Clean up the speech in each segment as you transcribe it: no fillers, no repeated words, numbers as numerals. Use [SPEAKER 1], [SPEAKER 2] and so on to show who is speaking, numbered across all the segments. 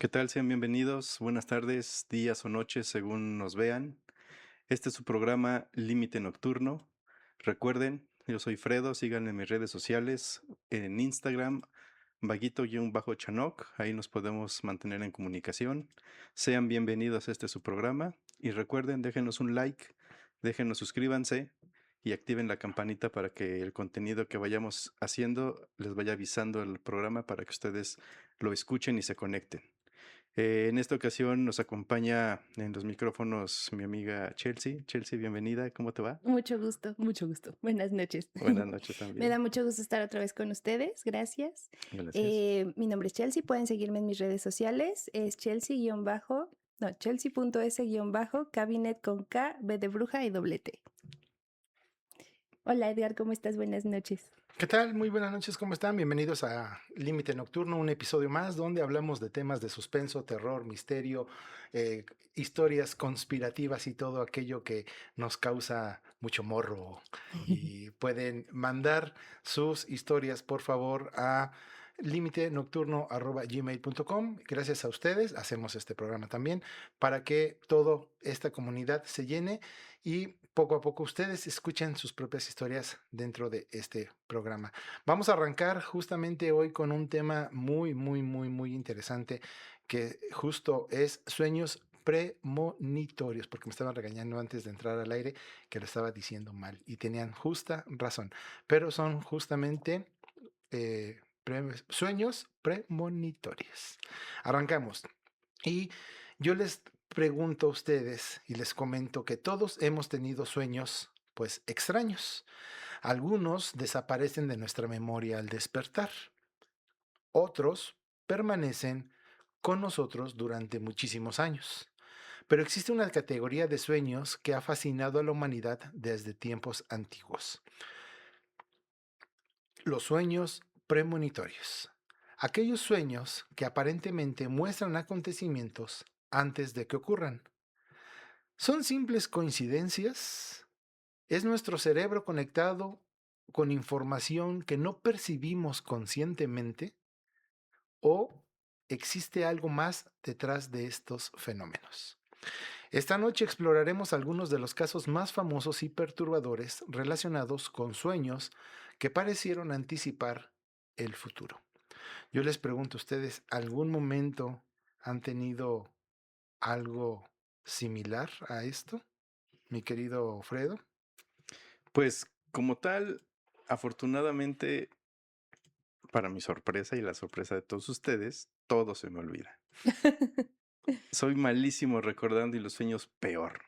[SPEAKER 1] ¿Qué tal? Sean bienvenidos. Buenas tardes, días o noches, según nos vean. Este es su programa Límite Nocturno. Recuerden, yo soy Fredo, síganme en mis redes sociales, en Instagram, vaguito-chanoc, ahí nos podemos mantener en comunicación. Sean bienvenidos a este su programa y recuerden, déjenos un like, déjenos suscríbanse y activen la campanita para que el contenido que vayamos haciendo les vaya avisando el programa para que ustedes lo escuchen y se conecten. En esta ocasión nos acompaña en los micrófonos mi amiga Chelsea. Chelsea, bienvenida, ¿cómo te va?
[SPEAKER 2] Mucho gusto, mucho gusto. Buenas noches.
[SPEAKER 1] Buenas noches
[SPEAKER 2] Me
[SPEAKER 1] también.
[SPEAKER 2] da mucho gusto estar otra vez con ustedes, gracias.
[SPEAKER 1] Gracias.
[SPEAKER 2] Mi nombre es Chelsea, pueden seguirme en mis redes sociales, es Chelsea-cabinet con K, B de bruja y doble T. Hola Edgar, ¿cómo estás? Buenas noches.
[SPEAKER 3] ¿Qué tal? Muy buenas noches, ¿cómo están? Bienvenidos a Límite Nocturno, un episodio más donde hablamos de temas de suspenso, terror, misterio, eh, historias conspirativas y todo aquello que nos causa mucho morro. Y pueden mandar sus historias, por favor, a limitenocturno@gmail.com. Gracias a ustedes hacemos este programa también para que toda esta comunidad se llene y poco a poco ustedes escuchen sus propias historias dentro de este programa. Vamos a arrancar justamente hoy con un tema muy interesante que justo es sueños premonitorios, porque me estaban regañando antes de entrar al aire que lo estaba diciendo mal y tenían justa razón, pero son justamente sueños premonitorios. Arrancamos. Y yo les pregunto a ustedes y les comento que todos hemos tenido sueños, pues extraños. Algunos desaparecen de nuestra memoria al despertar. Otros permanecen con nosotros durante muchísimos años. Pero existe una categoría de sueños que ha fascinado a la humanidad desde tiempos antiguos. Los sueños premonitorios. Aquellos sueños que aparentemente muestran acontecimientos antes de que ocurran. ¿Son simples coincidencias? ¿Es nuestro cerebro conectado con información que no percibimos conscientemente? ¿O existe algo más detrás de estos fenómenos? Esta noche exploraremos algunos de los casos más famosos y perturbadores relacionados con sueños que parecieron anticipar el futuro. Yo les pregunto a ustedes, ¿algún momento han tenido algo similar a esto, mi querido Fredo?
[SPEAKER 1] Pues como tal, afortunadamente, para mi sorpresa y la sorpresa de todos ustedes, todo se me olvida. Soy malísimo recordando y los sueños peor.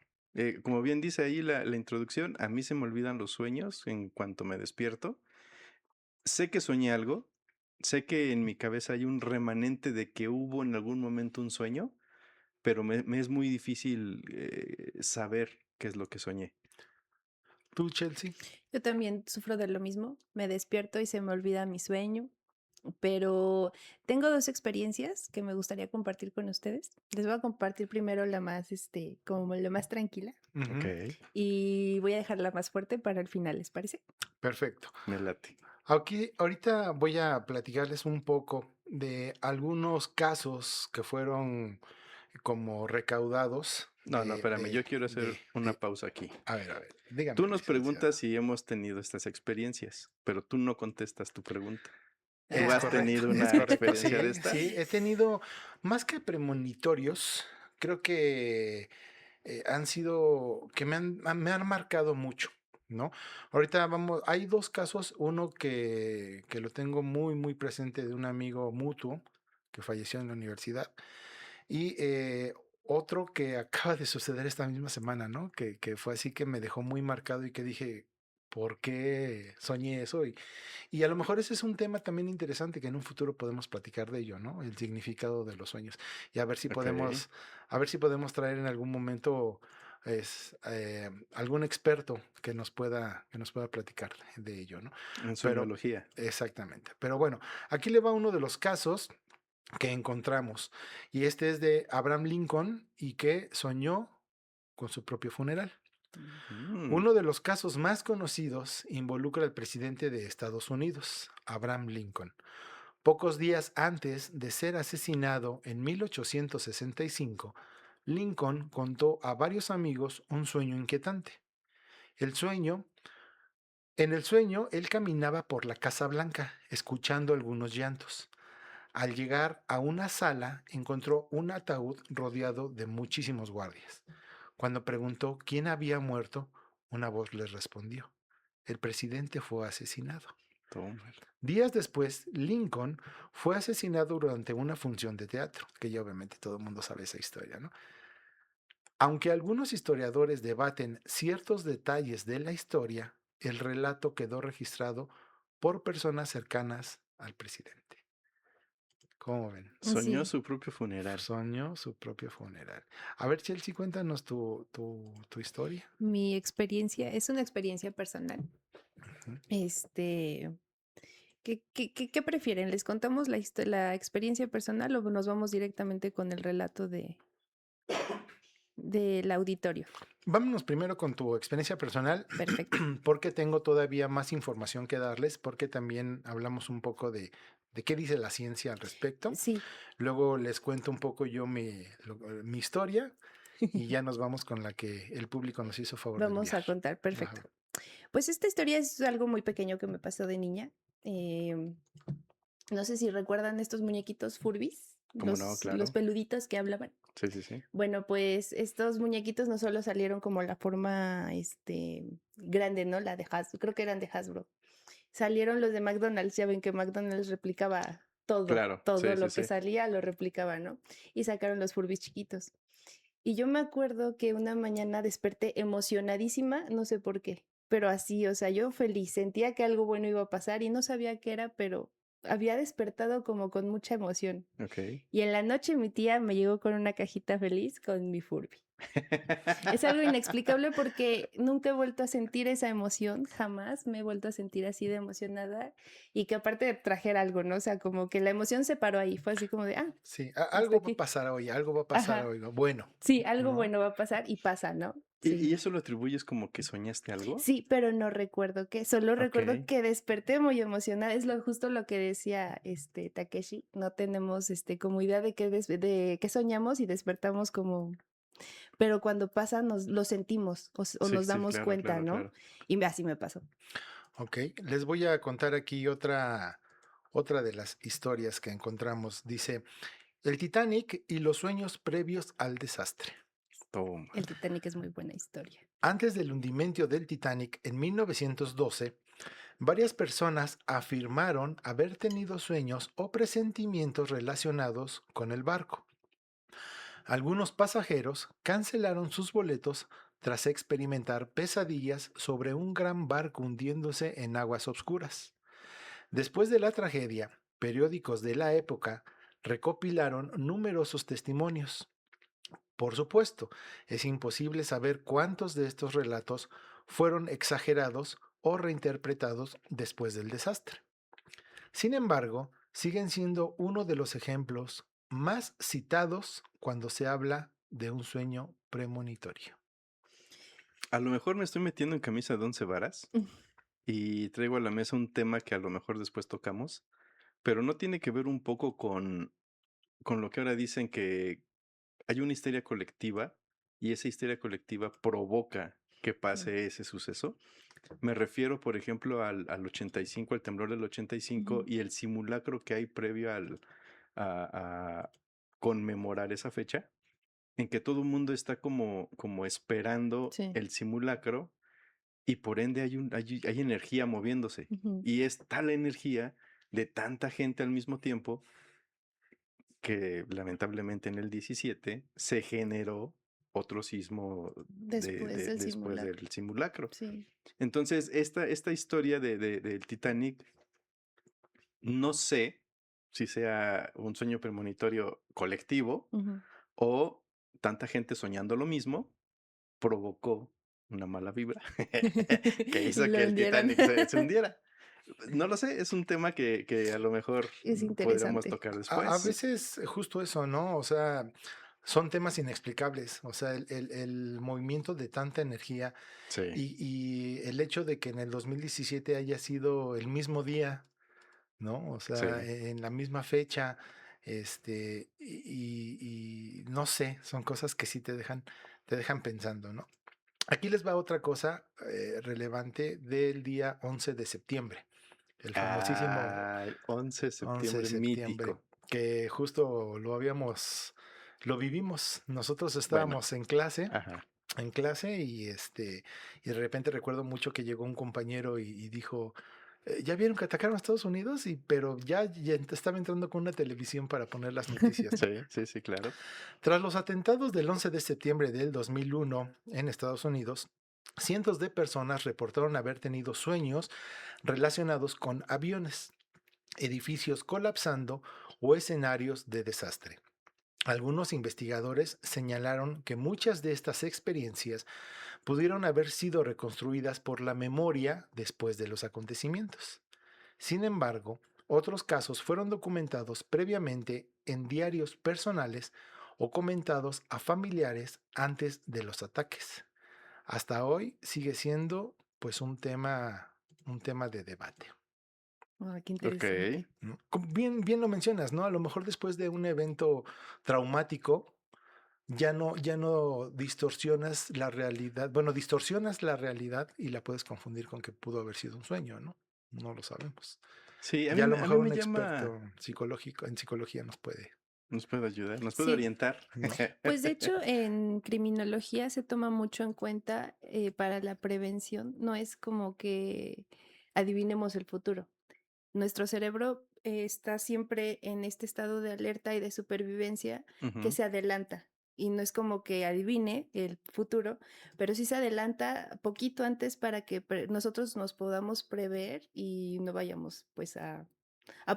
[SPEAKER 1] Como bien dice ahí la introducción, a mí se me olvidan los sueños en cuanto me despierto. Sé que soñé algo, sé que en mi cabeza hay un remanente de que hubo en algún momento un sueño, pero me es muy difícil saber qué es lo que soñé.
[SPEAKER 3] ¿Tú, Chelsea?
[SPEAKER 2] Yo también sufro de lo mismo, me despierto y se me olvida mi sueño, pero tengo dos experiencias que me gustaría compartir con ustedes. Les voy a compartir primero la más, como la más tranquila.
[SPEAKER 1] Ok,
[SPEAKER 3] Ujú.
[SPEAKER 2] Y voy a dejar la más fuerte para el final, ¿les parece?
[SPEAKER 3] Perfecto.
[SPEAKER 1] me late.
[SPEAKER 3] Aquí, ahorita voy a platicarles un poco de algunos casos que fueron como recaudados
[SPEAKER 1] No, espérame, yo quiero hacer una pausa aquí.
[SPEAKER 3] a ver, dígame,
[SPEAKER 1] Tú nos
[SPEAKER 3] licenciado.
[SPEAKER 1] preguntas si hemos tenido estas experiencias, pero tú no contestas tu pregunta. ¿Tú
[SPEAKER 3] Es
[SPEAKER 1] has tenido
[SPEAKER 3] es
[SPEAKER 1] una
[SPEAKER 3] correcto,
[SPEAKER 1] experiencia de
[SPEAKER 3] sí, sí,
[SPEAKER 1] estas?
[SPEAKER 3] he tenido más que premonitorios, creo que han sido, que me han marcado mucho, ¿no? Ahorita vamos, hay dos casos, uno que lo tengo muy presente de un amigo mutuo que falleció en la universidad y otro que acaba de suceder esta misma semana, ¿no? Que fue así que me dejó muy marcado y que dije, ¿por qué soñé eso? Y a lo mejor ese es un tema también interesante que en un futuro podemos platicar de ello, ¿no? El significado de los sueños. Y
[SPEAKER 1] Ok,
[SPEAKER 3] a ver si podemos traer en algún momento algún experto que nos pueda platicar de ello, ¿no?
[SPEAKER 1] en
[SPEAKER 3] Pero,
[SPEAKER 1] sueñología.
[SPEAKER 3] exactamente. Pero bueno, aquí le va uno de los casos que encontramos. Y este es de Abraham Lincoln y que soñó con su propio funeral.
[SPEAKER 1] Mm,
[SPEAKER 3] Uno de los casos más conocidos involucra al presidente de Estados Unidos, Abraham Lincoln, Pocos días antes de ser asesinado en 1865, Lincoln contó a varios amigos un sueño inquietante. El sueño, en el sueño, él caminaba por la Casa Blanca, escuchando algunos llantos. Al llegar a una sala, encontró un ataúd rodeado de muchísimos guardias. Cuando preguntó quién había muerto, una voz le respondió: el presidente fue asesinado.
[SPEAKER 1] Toma.
[SPEAKER 3] Días después, Lincoln fue asesinado durante una función de teatro, que ya obviamente todo el mundo sabe esa historia, ¿no? Aunque algunos historiadores debaten ciertos detalles de la historia, el relato quedó registrado por personas cercanas al presidente. ¿Cómo ven?
[SPEAKER 1] Soñó
[SPEAKER 2] Sí.
[SPEAKER 1] su propio funeral.
[SPEAKER 3] Soñó su propio funeral. A ver, Chelsea, cuéntanos tu historia.
[SPEAKER 2] Mi experiencia es una experiencia personal.
[SPEAKER 3] Ujú.
[SPEAKER 2] ¿Qué prefieren? ¿Les contamos la experiencia personal o nos vamos directamente con el relato del auditorio?
[SPEAKER 3] Vámonos primero con tu experiencia personal,
[SPEAKER 2] Perfecto.
[SPEAKER 3] porque tengo todavía más información que darles, porque también hablamos un poco de qué dice la ciencia al respecto.
[SPEAKER 2] Sí,
[SPEAKER 3] Luego les cuento un poco yo mi historia y ya nos vamos con la que el público nos hizo favor de
[SPEAKER 2] vamos
[SPEAKER 3] enviar.
[SPEAKER 2] a contar. Perfecto.
[SPEAKER 3] Ajá.
[SPEAKER 2] Pues esta historia es algo muy pequeño que me pasó de niña. Em, no sé si recuerdan estos muñequitos Furbis,
[SPEAKER 1] ¿Cómo no?
[SPEAKER 2] los
[SPEAKER 1] Claro.
[SPEAKER 2] peluditos que hablaban.
[SPEAKER 1] Sí, sí, sí.
[SPEAKER 2] Bueno, pues estos muñequitos no solo salieron como la forma grande, ¿no? La de Hasbro, creo que eran de Hasbro. Salieron los de McDonald's, ya ven que McDonald's replicaba
[SPEAKER 1] Claro.
[SPEAKER 2] todo
[SPEAKER 1] Sí, sí,
[SPEAKER 2] lo que
[SPEAKER 1] sí.
[SPEAKER 2] salía lo replicaba, ¿no? Y sacaron los Furbies chiquitos. Y yo me acuerdo que una mañana desperté emocionadísima, no sé por qué, pero así, o sea, yo feliz, sentía que algo bueno iba a pasar y no sabía qué era, pero había despertado como con mucha emoción.
[SPEAKER 1] Ok.
[SPEAKER 2] Y en la noche mi tía me llegó con una cajita feliz con mi Furby. Es algo inexplicable porque nunca he vuelto a sentir esa emoción, jamás me he vuelto a sentir así de emocionada y que aparte trajera algo, ¿no? O sea, como que la emoción se paró ahí, fue así como de,
[SPEAKER 3] Sí,
[SPEAKER 2] hasta
[SPEAKER 3] algo va a
[SPEAKER 2] aquí.
[SPEAKER 3] pasar hoy, algo va a pasar
[SPEAKER 2] Ajá,
[SPEAKER 3] hoy. Bueno,
[SPEAKER 2] sí, algo
[SPEAKER 3] ¿no?
[SPEAKER 2] bueno va a pasar y pasa, ¿no?
[SPEAKER 1] ¿Y
[SPEAKER 2] Sí.
[SPEAKER 1] eso lo atribuyes como que soñaste algo?
[SPEAKER 2] Sí, pero no recuerdo qué, solo recuerdo
[SPEAKER 1] Ok.
[SPEAKER 2] que desperté muy emocionada, es justo lo que decía Takeshi, no tenemos como idea de de qué soñamos y despertamos como, pero cuando pasa nos lo sentimos o
[SPEAKER 1] Sí,
[SPEAKER 2] nos
[SPEAKER 1] sí,
[SPEAKER 2] damos
[SPEAKER 1] claro,
[SPEAKER 2] cuenta,
[SPEAKER 1] claro,
[SPEAKER 2] ¿no?
[SPEAKER 1] claro.
[SPEAKER 2] Y así me pasó.
[SPEAKER 3] Ok, les voy a contar aquí otra de las historias que encontramos. Dice, el Titanic y los sueños previos al desastre.
[SPEAKER 1] Toma.
[SPEAKER 2] El Titanic es muy buena historia.
[SPEAKER 3] Antes del hundimiento del Titanic en 1912, varias personas afirmaron haber tenido sueños o presentimientos relacionados con el barco. Algunos pasajeros cancelaron sus boletos tras experimentar pesadillas sobre un gran barco hundiéndose en aguas oscuras. Después de la tragedia, periódicos de la época recopilaron numerosos testimonios. Por supuesto, es imposible saber cuántos de estos relatos fueron exagerados o reinterpretados después del desastre. Sin embargo, siguen siendo uno de los ejemplos más citados cuando se habla de un sueño premonitorio.
[SPEAKER 1] A lo mejor me estoy metiendo en camisa de 11 varas y traigo a la mesa un tema que a lo mejor después tocamos, pero no tiene que ver un poco con lo que ahora dicen que hay una histeria colectiva y esa histeria colectiva provoca que
[SPEAKER 2] Sí.
[SPEAKER 1] pase ese suceso. Me refiero, por ejemplo, al 85, al temblor del 85
[SPEAKER 2] Ujú.
[SPEAKER 1] y el simulacro que hay previo a conmemorar esa fecha, en que todo el mundo está como esperando
[SPEAKER 2] Sí.
[SPEAKER 1] el simulacro y por ende hay energía moviéndose.
[SPEAKER 2] Ujú.
[SPEAKER 1] Y es tal energía de tanta gente al mismo tiempo que lamentablemente en el 17 se generó otro sismo
[SPEAKER 2] Después del
[SPEAKER 1] después
[SPEAKER 2] simulacro.
[SPEAKER 1] del simulacro.
[SPEAKER 2] Sí.
[SPEAKER 1] Entonces, esta historia del Titanic, no sé si sea un sueño premonitorio colectivo
[SPEAKER 2] Ujú.
[SPEAKER 1] o tanta gente soñando lo mismo provocó una mala vibra que
[SPEAKER 2] Y
[SPEAKER 1] hizo
[SPEAKER 2] lo
[SPEAKER 1] que el
[SPEAKER 2] hundieron.
[SPEAKER 1] Titanic se hundiera. No lo sé, es un tema que a lo mejor
[SPEAKER 2] Es
[SPEAKER 1] podríamos
[SPEAKER 2] interesante.
[SPEAKER 1] tocar
[SPEAKER 3] A
[SPEAKER 1] después.
[SPEAKER 3] veces justo eso, ¿no? O sea, son temas inexplicables. O sea, el movimiento de tanta energía
[SPEAKER 1] Sí,
[SPEAKER 3] y el hecho de que en el 2017 haya sido el mismo día ¿no? O
[SPEAKER 1] Sí.
[SPEAKER 3] sea, en la misma fecha, y no sé, son cosas que sí te dejan pensando, ¿no? Aquí les va otra cosa relevante del día 11 de septiembre, el famosísimo
[SPEAKER 1] Ay, 11 de
[SPEAKER 3] 11 de
[SPEAKER 1] septiembre
[SPEAKER 3] septiembre,
[SPEAKER 1] mítico.
[SPEAKER 3] que justo lo vivimos. Nosotros
[SPEAKER 1] Bueno,
[SPEAKER 3] estábamos
[SPEAKER 1] ajá.
[SPEAKER 3] en clase y de repente recuerdo mucho que llegó un compañero y dijo, ¿ya vieron que atacaron a Estados Unidos? Pero ya estaba entrando con una televisión para poner las noticias, ¿no?
[SPEAKER 1] Sí, sí, sí, claro.
[SPEAKER 3] Tras los atentados del 11 de septiembre del 2001 en Estados Unidos, cientos de personas reportaron haber tenido sueños relacionados con aviones, edificios colapsando o escenarios de desastre. Algunos investigadores señalaron que muchas de estas experiencias pudieron haber sido reconstruidas por la memoria después de los acontecimientos. Sin embargo, otros casos fueron documentados previamente en diarios personales o comentados a familiares antes de los ataques. Hasta hoy sigue siendo pues un tema de debate.
[SPEAKER 2] Ah, qué
[SPEAKER 1] Ok.
[SPEAKER 2] interesante.
[SPEAKER 3] ¿No? Bien lo mencionas, ¿no? A lo mejor después de un evento traumático, ya no distorsionas la realidad. Bueno, distorsionas la realidad y la puedes confundir con que pudo haber sido un sueño, ¿no? No lo sabemos.
[SPEAKER 1] Sí,
[SPEAKER 3] Ya a lo
[SPEAKER 1] a
[SPEAKER 3] mejor
[SPEAKER 1] mí
[SPEAKER 3] un
[SPEAKER 1] me llama,
[SPEAKER 3] experto psicológico, en psicología nos puede,
[SPEAKER 1] nos puede ayudar, nos puede
[SPEAKER 2] Sí,
[SPEAKER 1] orientar.
[SPEAKER 3] ¿no?
[SPEAKER 2] pues de hecho en criminología se toma mucho en cuenta para la prevención. No es como que adivinemos el futuro. Nuestro cerebro está siempre en este estado de alerta y de supervivencia que
[SPEAKER 1] Ujú.
[SPEAKER 2] se adelanta. Y no es como que adivine el futuro, pero sí se adelanta poquito antes para que nosotros nos podamos prever y no vayamos pues a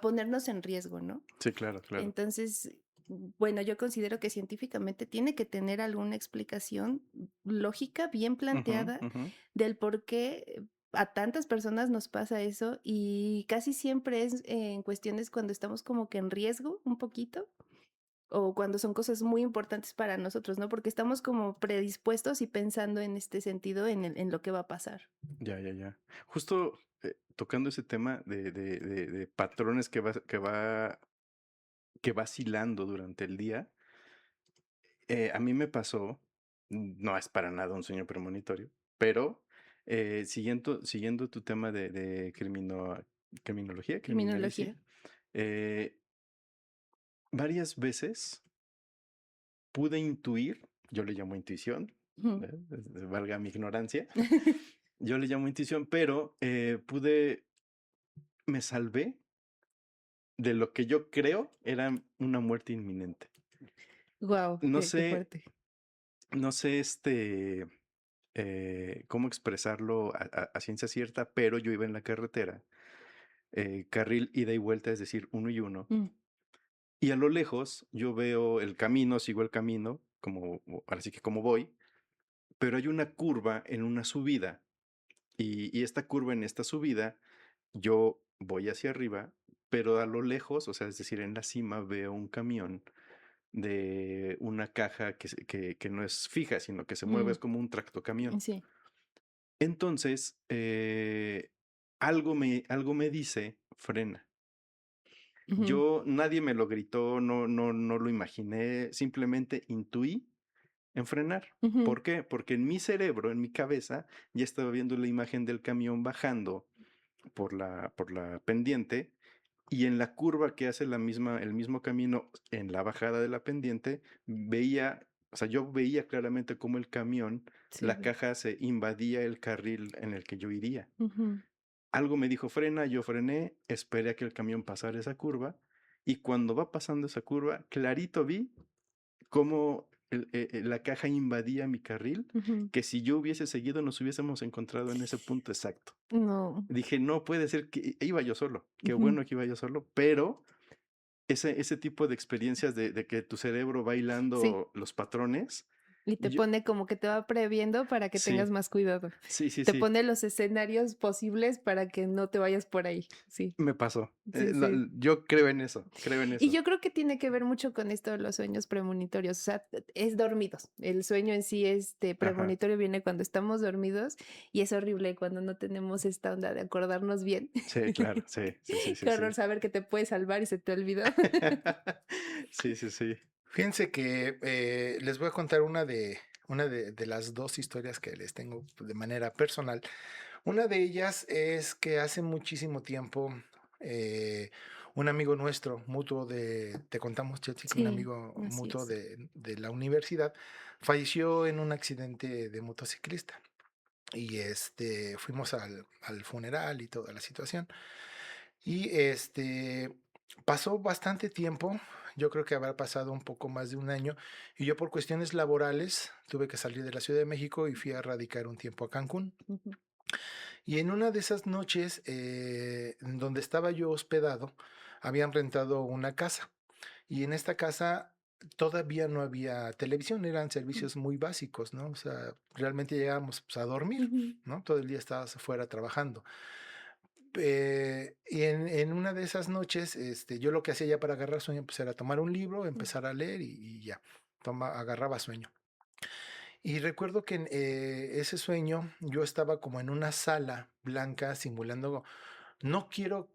[SPEAKER 2] ponernos en riesgo, ¿no?
[SPEAKER 1] Sí, claro, claro.
[SPEAKER 2] Entonces, bueno, yo considero que científicamente tiene que tener alguna explicación lógica bien
[SPEAKER 1] Ujú,
[SPEAKER 2] planteada
[SPEAKER 1] ujú.
[SPEAKER 2] del por qué a tantas personas nos pasa eso y casi siempre es en cuestiones cuando estamos como que en riesgo un poquito o cuando son cosas muy importantes para nosotros, ¿no? Porque estamos como predispuestos y pensando en este sentido en lo que va a pasar.
[SPEAKER 1] Ya, ya, ya. Justo tocando ese tema de patrones que va oscilando durante el día, a mí me pasó, no es para nada un sueño premonitorio, pero siguiendo tu tema de criminología, criminalicia,
[SPEAKER 2] Criminología.
[SPEAKER 1] eh, varias veces pude intuir, yo le llamo intuición,
[SPEAKER 2] Ujú.
[SPEAKER 1] valga mi ignorancia, yo le llamo intuición, pero me salvé de lo que yo creo era una muerte inminente.
[SPEAKER 2] Guau,
[SPEAKER 1] No
[SPEAKER 2] qué
[SPEAKER 1] sé,
[SPEAKER 2] fuerte.
[SPEAKER 1] no sé cómo expresarlo a ciencia cierta, pero yo iba en la carretera, carril ida y vuelta, es decir, uno y uno,
[SPEAKER 2] Mm,
[SPEAKER 1] y a lo lejos yo veo el camino, sigo el camino, ahora sí que como voy, pero hay una curva en una subida, y esta curva en esta subida, yo voy hacia arriba, pero a lo lejos, o sea, es decir, en la cima veo un camión de una caja que no es fija, sino que se mueve,
[SPEAKER 2] mm,
[SPEAKER 1] es como un tractocamión.
[SPEAKER 2] sí.
[SPEAKER 1] Entonces, algo me dice, frena.
[SPEAKER 2] Ujú,
[SPEAKER 1] Nadie me lo gritó, no lo imaginé, simplemente intuí en frenar.
[SPEAKER 2] ujú.
[SPEAKER 1] ¿Por qué? Porque en mi cerebro, en mi cabeza, ya estaba viendo la imagen del camión bajando por la pendiente y en la curva que hace el mismo camino en la bajada de la pendiente, o sea, yo veía claramente cómo el camión,
[SPEAKER 2] Sí,
[SPEAKER 1] la caja se invadía el carril en el que yo iría.
[SPEAKER 2] ujú.
[SPEAKER 1] Algo me dijo frena, yo frené, esperé a que el camión pasara esa curva y cuando va pasando esa curva, clarito vi cómo la caja invadía mi carril,
[SPEAKER 2] Ujú.
[SPEAKER 1] que si yo hubiese seguido nos hubiésemos encontrado en ese punto exacto.
[SPEAKER 2] No.
[SPEAKER 1] Dije, no puede ser que iba yo solo, qué
[SPEAKER 2] Ujú.
[SPEAKER 1] bueno que iba yo solo, pero ese tipo de experiencias de que tu cerebro va
[SPEAKER 2] Sí,
[SPEAKER 1] hilando los patrones,
[SPEAKER 2] Y te
[SPEAKER 1] Yo
[SPEAKER 2] pone como que te va previendo para que tengas
[SPEAKER 1] sí,
[SPEAKER 2] más cuidado.
[SPEAKER 1] sí, sí,
[SPEAKER 2] Te
[SPEAKER 1] sí,
[SPEAKER 2] pone los escenarios posibles para que no te vayas por ahí. Sí,
[SPEAKER 1] me pasó.
[SPEAKER 2] sí,
[SPEAKER 1] No,
[SPEAKER 2] sí.
[SPEAKER 1] yo creo en eso, creo en
[SPEAKER 2] Y
[SPEAKER 1] eso.
[SPEAKER 2] yo creo que tiene que ver mucho con esto de los sueños premonitorios, o sea, es dormidos. El sueño en sí,
[SPEAKER 1] Ajá.
[SPEAKER 2] premonitorio viene cuando estamos dormidos y es horrible cuando no tenemos esta onda de acordarnos bien.
[SPEAKER 1] Sí, claro, sí, sí, sí, sí,
[SPEAKER 2] Qué horror
[SPEAKER 1] sí.
[SPEAKER 2] saber que te puedes salvar y se te olvidó.
[SPEAKER 1] Sí, sí, sí.
[SPEAKER 3] Fíjense que les voy a contar una de las dos historias que les tengo de manera personal. Una de ellas es que hace muchísimo tiempo eh, un amigo nuestro, mutuo te contamos, Chetsi, que un
[SPEAKER 2] Sí,
[SPEAKER 3] amigo
[SPEAKER 2] así
[SPEAKER 3] mutuo
[SPEAKER 2] es.
[SPEAKER 3] de la universidad falleció en un accidente de motociclista. Y fuimos al funeral y toda la situación. Y pasó bastante tiempo, yo creo que habrá pasado un poco más de un año, y yo por cuestiones laborales tuve que salir de la Ciudad de México y fui a radicar un tiempo a Cancún.
[SPEAKER 2] Ujú,
[SPEAKER 3] Y en una de esas noches, en donde estaba yo hospedado, habían rentado una casa. Y en esta casa todavía no había televisión, eran
[SPEAKER 2] mm,
[SPEAKER 3] servicios muy básicos, ¿no? O sea, realmente llegábamos pues, a dormir,
[SPEAKER 2] ujú,
[SPEAKER 3] ¿no? Todo el día estabas afuera trabajando. Y en una de esas noches, yo lo que hacía ya para agarrar sueño, pues era tomar un libro,
[SPEAKER 2] mm,
[SPEAKER 3] empezar a leer y ya, agarraba sueño. Y recuerdo que en ese sueño yo estaba como en una sala blanca simulando, no quiero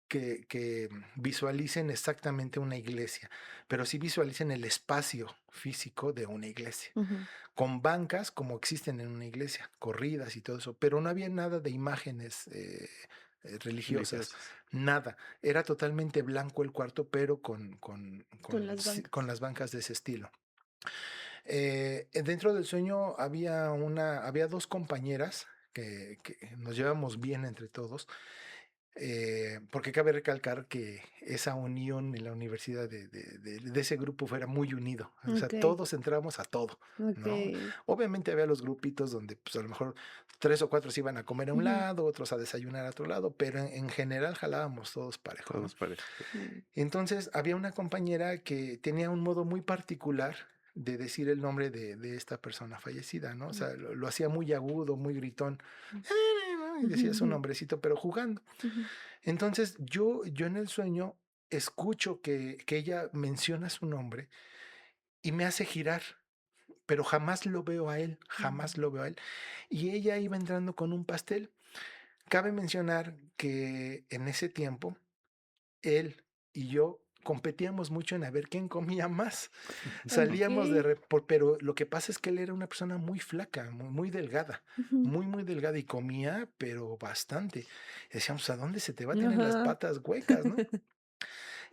[SPEAKER 3] que visualicen exactamente una iglesia, pero sí visualicen el espacio físico de una iglesia,
[SPEAKER 2] ujú.
[SPEAKER 3] con bancas como existen en una iglesia, corridas y todo eso, pero no había nada de imágenes religiosas,
[SPEAKER 1] Religiosas.
[SPEAKER 3] nada. Era totalmente blanco el cuarto, pero
[SPEAKER 2] Con las
[SPEAKER 3] con
[SPEAKER 2] bancas.
[SPEAKER 3] las bancas de ese estilo. Dentro del sueño había dos compañeras que nos llevamos bien entre todos, porque cabe recalcar que esa unión en la universidad de ese grupo fuera muy unido. O sea,
[SPEAKER 2] Ok,
[SPEAKER 3] todos entramos a todo,
[SPEAKER 2] ok.
[SPEAKER 3] ¿no? Obviamente había los grupitos donde pues, a lo mejor 3 o 4 se iban a comer a un
[SPEAKER 2] Ujú,
[SPEAKER 3] lado, otros a desayunar a otro lado, pero en general jalábamos todos parejo, ¿no?
[SPEAKER 1] Todos parejos.
[SPEAKER 2] mm,
[SPEAKER 3] Entonces había una compañera que tenía un modo muy particular de decir el nombre de esta persona fallecida, ¿no? O
[SPEAKER 2] mm,
[SPEAKER 3] sea, lo hacía muy agudo, muy gritón,
[SPEAKER 2] mm,
[SPEAKER 3] y
[SPEAKER 2] ujú,
[SPEAKER 3] decía su
[SPEAKER 2] ujú,
[SPEAKER 3] nombrecito, pero jugando.
[SPEAKER 2] ujú,
[SPEAKER 3] Entonces yo en el sueño escucho que ella menciona su nombre y me hace girar, pero jamás lo veo a él, jamás
[SPEAKER 2] mm,
[SPEAKER 3] lo veo a él. Y ella iba entrando con un pastel. Cabe mencionar que en ese tiempo él y yo competíamos mucho en a ver quién comía más.
[SPEAKER 2] Ok.
[SPEAKER 3] Salíamos pero lo que pasa es que él era una persona muy flaca, muy, muy delgada,
[SPEAKER 2] Ujú,
[SPEAKER 3] muy, muy delgada y comía, pero bastante. Y decíamos, ¿a dónde se te va a tener las
[SPEAKER 2] ajá.
[SPEAKER 3] patas huecas, no?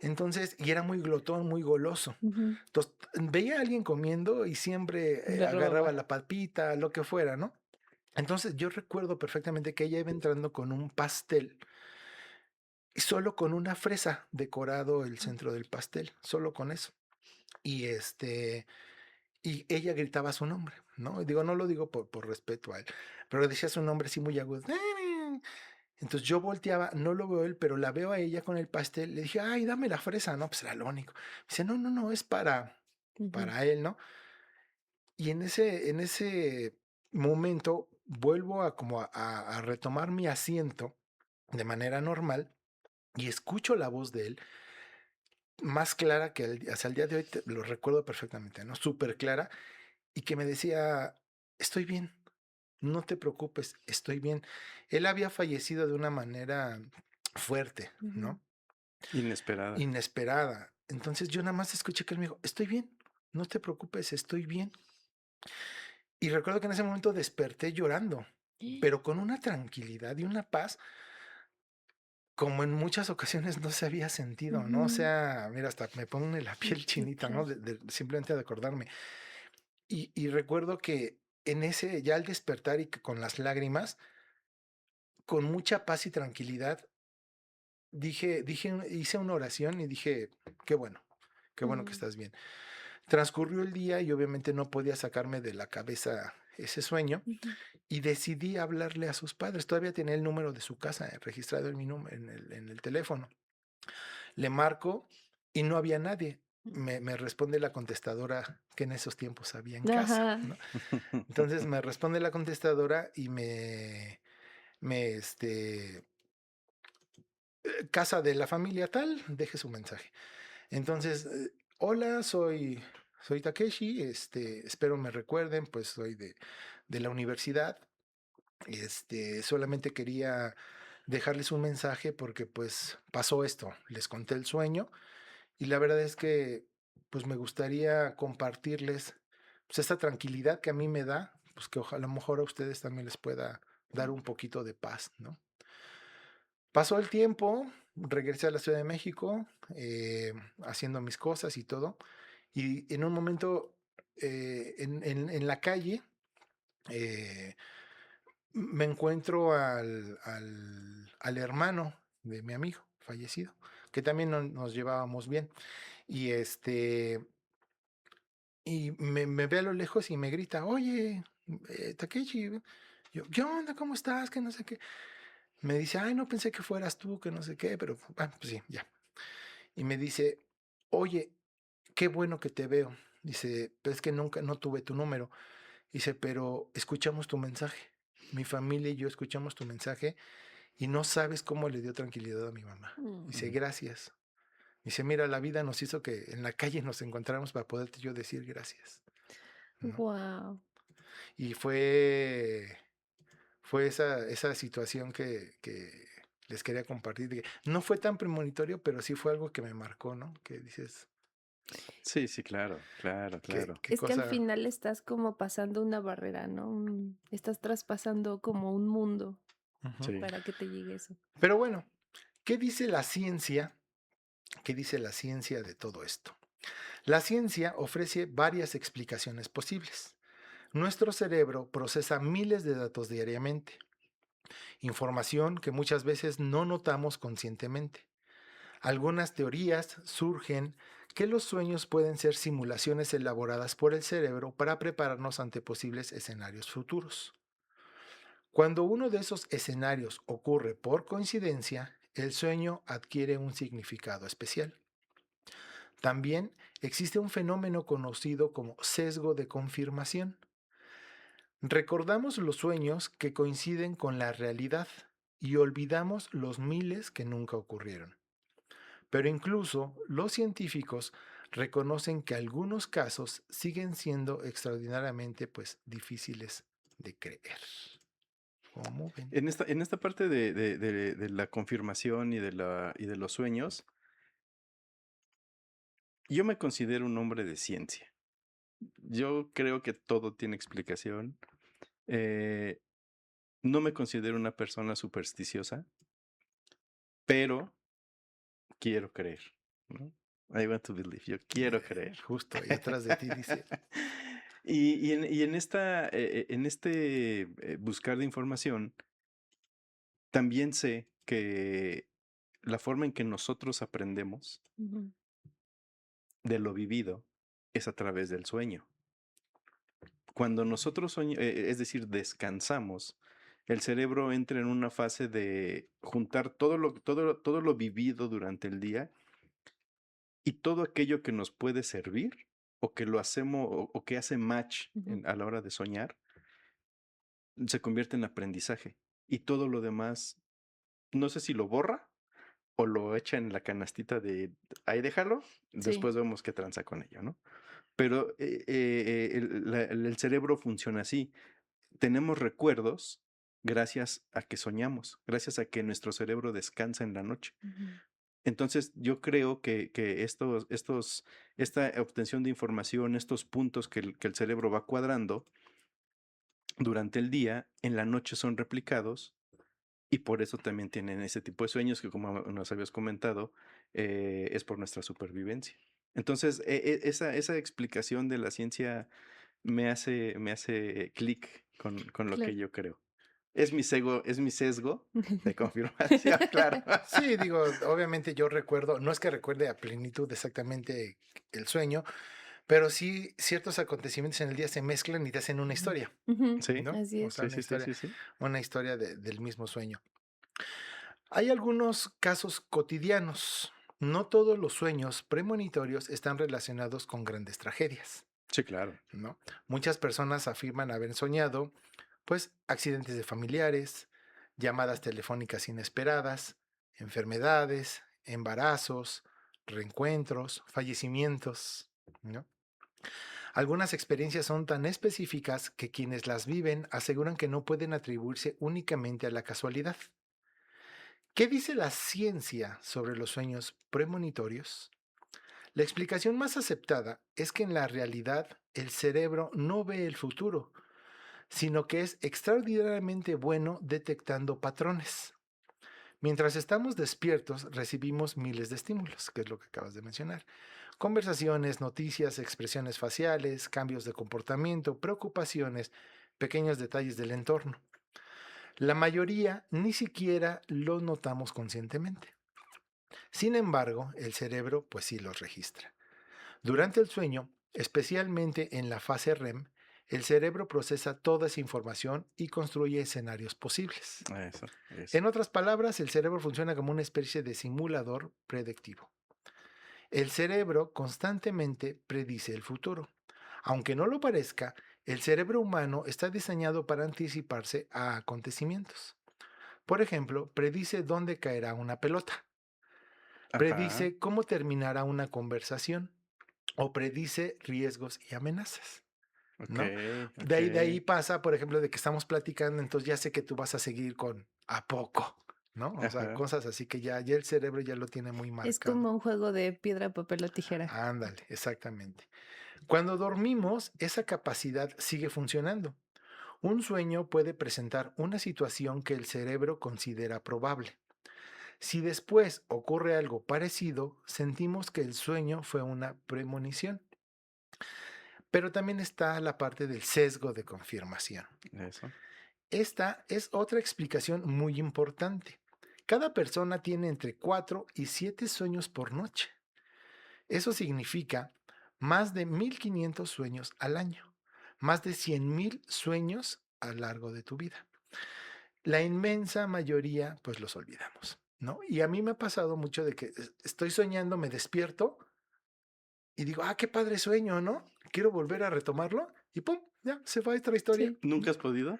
[SPEAKER 3] Entonces, y era muy glotón, muy goloso.
[SPEAKER 2] Ujú,
[SPEAKER 3] Entonces, veía a alguien comiendo y siempre
[SPEAKER 2] le
[SPEAKER 3] agarraba
[SPEAKER 2] robaba.
[SPEAKER 3] la papita, lo que fuera, ¿no? Entonces, yo recuerdo perfectamente que ella iba entrando con un pastel y solo con una fresa decorado el centro del pastel, solo con eso. Y y ella gritaba su nombre, ¿no? Y digo, no lo digo por respeto a él, pero decía su nombre así muy agudo. Entonces yo volteaba, no lo veo él, pero la veo a ella con el pastel. Le dije, ay, dame la fresa, ¿no? Pues era lo único. Dice, no, no, no, es
[SPEAKER 2] Ujú,
[SPEAKER 3] para él, ¿no? Y en ese momento vuelvo a como a retomar mi asiento de manera normal y escucho la voz de él más clara que hasta el día de hoy, lo recuerdo perfectamente, ¿no? Súper clara y que me decía, estoy bien, no te preocupes, estoy bien. Él había fallecido de una manera fuerte,
[SPEAKER 2] ujú.
[SPEAKER 3] ¿no?
[SPEAKER 1] Inesperada.
[SPEAKER 3] Inesperada. Entonces yo nada más escuché que él me dijo, estoy bien, no te preocupes, estoy bien. Y recuerdo que en ese momento desperté llorando, pero con una tranquilidad y una paz como en muchas ocasiones no se había sentido, ¿no? O
[SPEAKER 2] Ujú,
[SPEAKER 3] sea, mira, hasta me pone la
[SPEAKER 2] sí,
[SPEAKER 3] piel
[SPEAKER 2] sí,
[SPEAKER 3] chinita, ¿no?
[SPEAKER 2] claro.
[SPEAKER 3] Simplemente de acordarme. Y recuerdo que en ese, ya al despertar y que con las lágrimas, con mucha paz y tranquilidad, hice una oración y dije, qué bueno que
[SPEAKER 2] Mm,
[SPEAKER 3] estás bien. Transcurrió el día y obviamente no podía sacarme de la cabeza ese sueño
[SPEAKER 2] ujú,
[SPEAKER 3] y decidí hablarle a sus padres. Todavía tenía el número de su casa registrado en mi en el teléfono. Le marco y no había nadie. me responde la contestadora que en esos tiempos había en casa,
[SPEAKER 2] Ajá.
[SPEAKER 3] ¿no? Entonces me responde la contestadora y casa de la familia tal, deje su mensaje. Entonces, hola, soy Takeshi, espero me recuerden, pues soy de la universidad. Solamente quería dejarles un mensaje porque pues pasó esto, les conté el sueño y la verdad es que pues me gustaría compartirles pues esta tranquilidad que a mí me da, pues que ojalá a lo mejor a ustedes también les pueda dar un poquito de paz, ¿no? Pasó el tiempo, regresé a la Ciudad de México, haciendo mis cosas y todo, y en un momento en la calle eh, me encuentro al hermano de mi amigo fallecido, que también nos llevábamos bien, y me ve a lo lejos y me grita, oye, Takechi, ¿qué onda? ¿Cómo estás? Que no sé qué. Me dice, ay, no pensé que fueras tú, que no sé qué, pero bueno, pues sí, ya. Y me dice, oye, qué bueno que te veo. Dice, pero es que nunca, no tuve tu número. Dice, pero escuchamos tu mensaje. Mi familia y yo escuchamos tu mensaje y no sabes cómo le dio tranquilidad a mi mamá.
[SPEAKER 2] Mm.
[SPEAKER 3] Dice, gracias. Dice, mira, la vida nos hizo que en la calle nos encontráramos para poderte yo decir gracias, ¿no?
[SPEAKER 2] Wow.
[SPEAKER 3] Y fue esa situación que les quería compartir. No fue tan premonitorio, pero sí fue algo que me marcó, ¿no? Que dices,
[SPEAKER 1] Sí, sí, claro, claro, claro.
[SPEAKER 3] qué
[SPEAKER 2] Es que al
[SPEAKER 3] cosa.
[SPEAKER 2] final estás como pasando una barrera, ¿no? Estás traspasando como un mundo
[SPEAKER 3] Ujú.
[SPEAKER 1] Sí.
[SPEAKER 2] para que te llegue eso.
[SPEAKER 3] Pero bueno, ¿qué dice la ciencia? ¿Qué dice la ciencia de todo esto? La ciencia ofrece varias explicaciones posibles. Nuestro cerebro procesa miles de datos diariamente, información que muchas veces no notamos conscientemente. Algunas teorías surgen que los sueños pueden ser simulaciones elaboradas por el cerebro para prepararnos ante posibles escenarios futuros. Cuando uno de esos escenarios ocurre por coincidencia, el sueño adquiere un significado especial. También existe un fenómeno conocido como sesgo de confirmación. Recordamos los sueños que coinciden con la realidad y olvidamos los miles que nunca ocurrieron. Pero incluso los científicos reconocen que algunos casos siguen siendo extraordinariamente difíciles de creer. ¿Cómo ven?
[SPEAKER 1] En esta parte de la confirmación y de los sueños, yo me considero un hombre de ciencia. Yo creo que todo tiene explicación. Eh, no me considero una persona supersticiosa, pero quiero creer, ¿no? I want to believe. Yo quiero creer.
[SPEAKER 3] Justo, y atrás de ti dice,
[SPEAKER 1] En este buscar de información, también sé que la forma en que nosotros aprendemos
[SPEAKER 2] Ujú.
[SPEAKER 1] de lo vivido es a través del sueño. Cuando nosotros es decir, descansamos, el cerebro entra en una fase de juntar todo lo vivido durante el día y todo aquello que nos puede servir o que lo hacemos o que hace match
[SPEAKER 2] Ujú.
[SPEAKER 1] a la hora de soñar, se convierte en aprendizaje. Y todo lo demás, no sé si lo borra o lo echa en la canastita de ahí déjalo,
[SPEAKER 2] Sí.
[SPEAKER 1] después vemos qué tranza con ello, ¿no? Pero el cerebro funciona así. Tenemos recuerdos gracias a que soñamos, gracias a que nuestro cerebro descansa en la noche.
[SPEAKER 2] Ujú.
[SPEAKER 1] Entonces, yo creo que esta obtención de información, estos puntos que el cerebro va cuadrando durante el día, en la noche son replicados y por eso también tienen ese tipo de sueños que, como nos habías comentado, es por nuestra supervivencia. Entonces, esa explicación de la ciencia me hace clic con lo que
[SPEAKER 2] Claro.
[SPEAKER 1] yo creo. Es mi sesgo de confirmación, claro.
[SPEAKER 3] sí, digo, obviamente yo recuerdo, no es que recuerde a plenitud exactamente el sueño, pero sí ciertos acontecimientos en el día se mezclan y te hacen una
[SPEAKER 2] Ujú.
[SPEAKER 3] historia,
[SPEAKER 2] Ujú.
[SPEAKER 1] Sí,
[SPEAKER 3] ¿no?
[SPEAKER 2] Así
[SPEAKER 3] O
[SPEAKER 2] es.
[SPEAKER 3] sea,
[SPEAKER 1] sí, sí, sí, sí, sí.
[SPEAKER 3] una historia del mismo sueño. Hay algunos casos cotidianos. no todos los sueños premonitorios están relacionados con grandes tragedias,
[SPEAKER 1] Sí, claro.
[SPEAKER 3] ¿no? Muchas personas afirman haber soñado, pues, accidentes de familiares, llamadas telefónicas inesperadas, enfermedades, embarazos, reencuentros, fallecimientos, ¿no? Algunas experiencias son tan específicas que quienes las viven aseguran que no pueden atribuirse únicamente a la casualidad. ¿Qué dice la ciencia sobre los sueños premonitorios? La explicación más aceptada es que en la realidad el cerebro no ve el futuro, sino que es extraordinariamente bueno detectando patrones. Mientras estamos despiertos, recibimos miles de estímulos, que es lo que acabas de mencionar. Conversaciones, noticias, expresiones faciales, cambios de comportamiento, preocupaciones, pequeños detalles del entorno. La mayoría ni siquiera lo notamos conscientemente. Sin embargo, el cerebro pues sí los registra. Durante el sueño, especialmente en la fase REM, el cerebro procesa toda esa información y construye escenarios posibles.
[SPEAKER 1] Eso.
[SPEAKER 3] En otras palabras, el cerebro funciona como una especie de simulador predictivo. El cerebro constantemente predice el futuro. Aunque no lo parezca, el cerebro humano está diseñado para anticiparse a acontecimientos. Por ejemplo, predice dónde caerá una pelota,
[SPEAKER 1] Ajá.
[SPEAKER 3] predice cómo terminará una conversación o predice riesgos y amenazas, ¿no?
[SPEAKER 1] Okey,
[SPEAKER 3] De ahí
[SPEAKER 1] okey.
[SPEAKER 3] pasa, por ejemplo, de que estamos platicando, entonces ya sé que tú vas a seguir con ¿a poco? ¿No? O sea,
[SPEAKER 1] Ajá.
[SPEAKER 3] cosas así que ya el cerebro ya lo tiene muy
[SPEAKER 2] Es
[SPEAKER 3] marcado.
[SPEAKER 2] como un juego de piedra, papel o tijera.
[SPEAKER 3] Ándale, exactamente. Cuando dormimos, esa capacidad sigue funcionando. Un sueño puede presentar una situación que el cerebro considera probable. Si después ocurre algo parecido, sentimos que el sueño fue una premonición. Pero también está la parte del sesgo de confirmación.
[SPEAKER 1] Eso.
[SPEAKER 3] Esta es otra explicación muy importante. Cada persona tiene entre 4 y 7 sueños por noche. Eso significa más de 1500 sueños al año, más de 100,000 sueños a lo largo de tu vida. La inmensa mayoría, pues los olvidamos, ¿no? Y a mí me ha pasado mucho de que estoy soñando, me despierto y digo, qué padre sueño, ¿no? Quiero volver a retomarlo y ¡pum! Ya, se va esta historia.
[SPEAKER 2] Sí.
[SPEAKER 1] ¿Nunca has podido?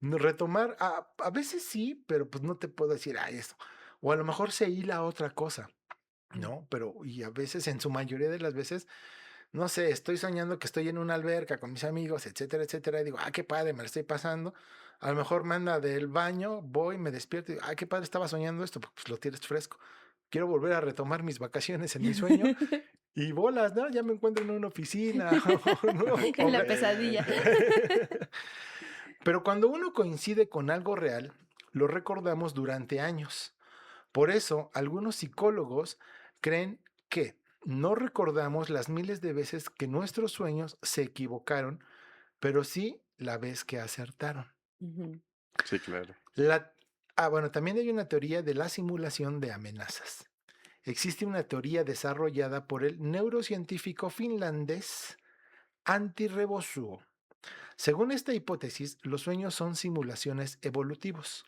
[SPEAKER 3] Retomar, a veces sí, pero pues no te puedo decir, esto. O a lo mejor se hila otra cosa, ¿no? Pero, y a veces, en su mayoría de las veces, no sé, estoy soñando que estoy en una alberca con mis amigos, etcétera, etcétera, y digo, qué padre, me la estoy pasando. A lo mejor manda del baño, voy, me despierto y digo, qué padre, estaba soñando esto, pues lo tienes fresco. Quiero volver a retomar mis vacaciones en mi sueño y bolas, ¿no? Ya me encuentro en una oficina, ¿no?
[SPEAKER 2] En la pesadilla.
[SPEAKER 3] Pero cuando uno coincide con algo real, lo recordamos durante años. Por eso, algunos psicólogos creen que no recordamos las miles de veces que nuestros sueños se equivocaron, pero sí la vez que acertaron.
[SPEAKER 2] Ujú.
[SPEAKER 1] Sí, claro.
[SPEAKER 3] Bueno, también hay una teoría de la simulación de amenazas. Existe una teoría desarrollada por el neurocientífico finlandés Antti Revonsuo. Según esta hipótesis, los sueños son simulaciones evolutivos.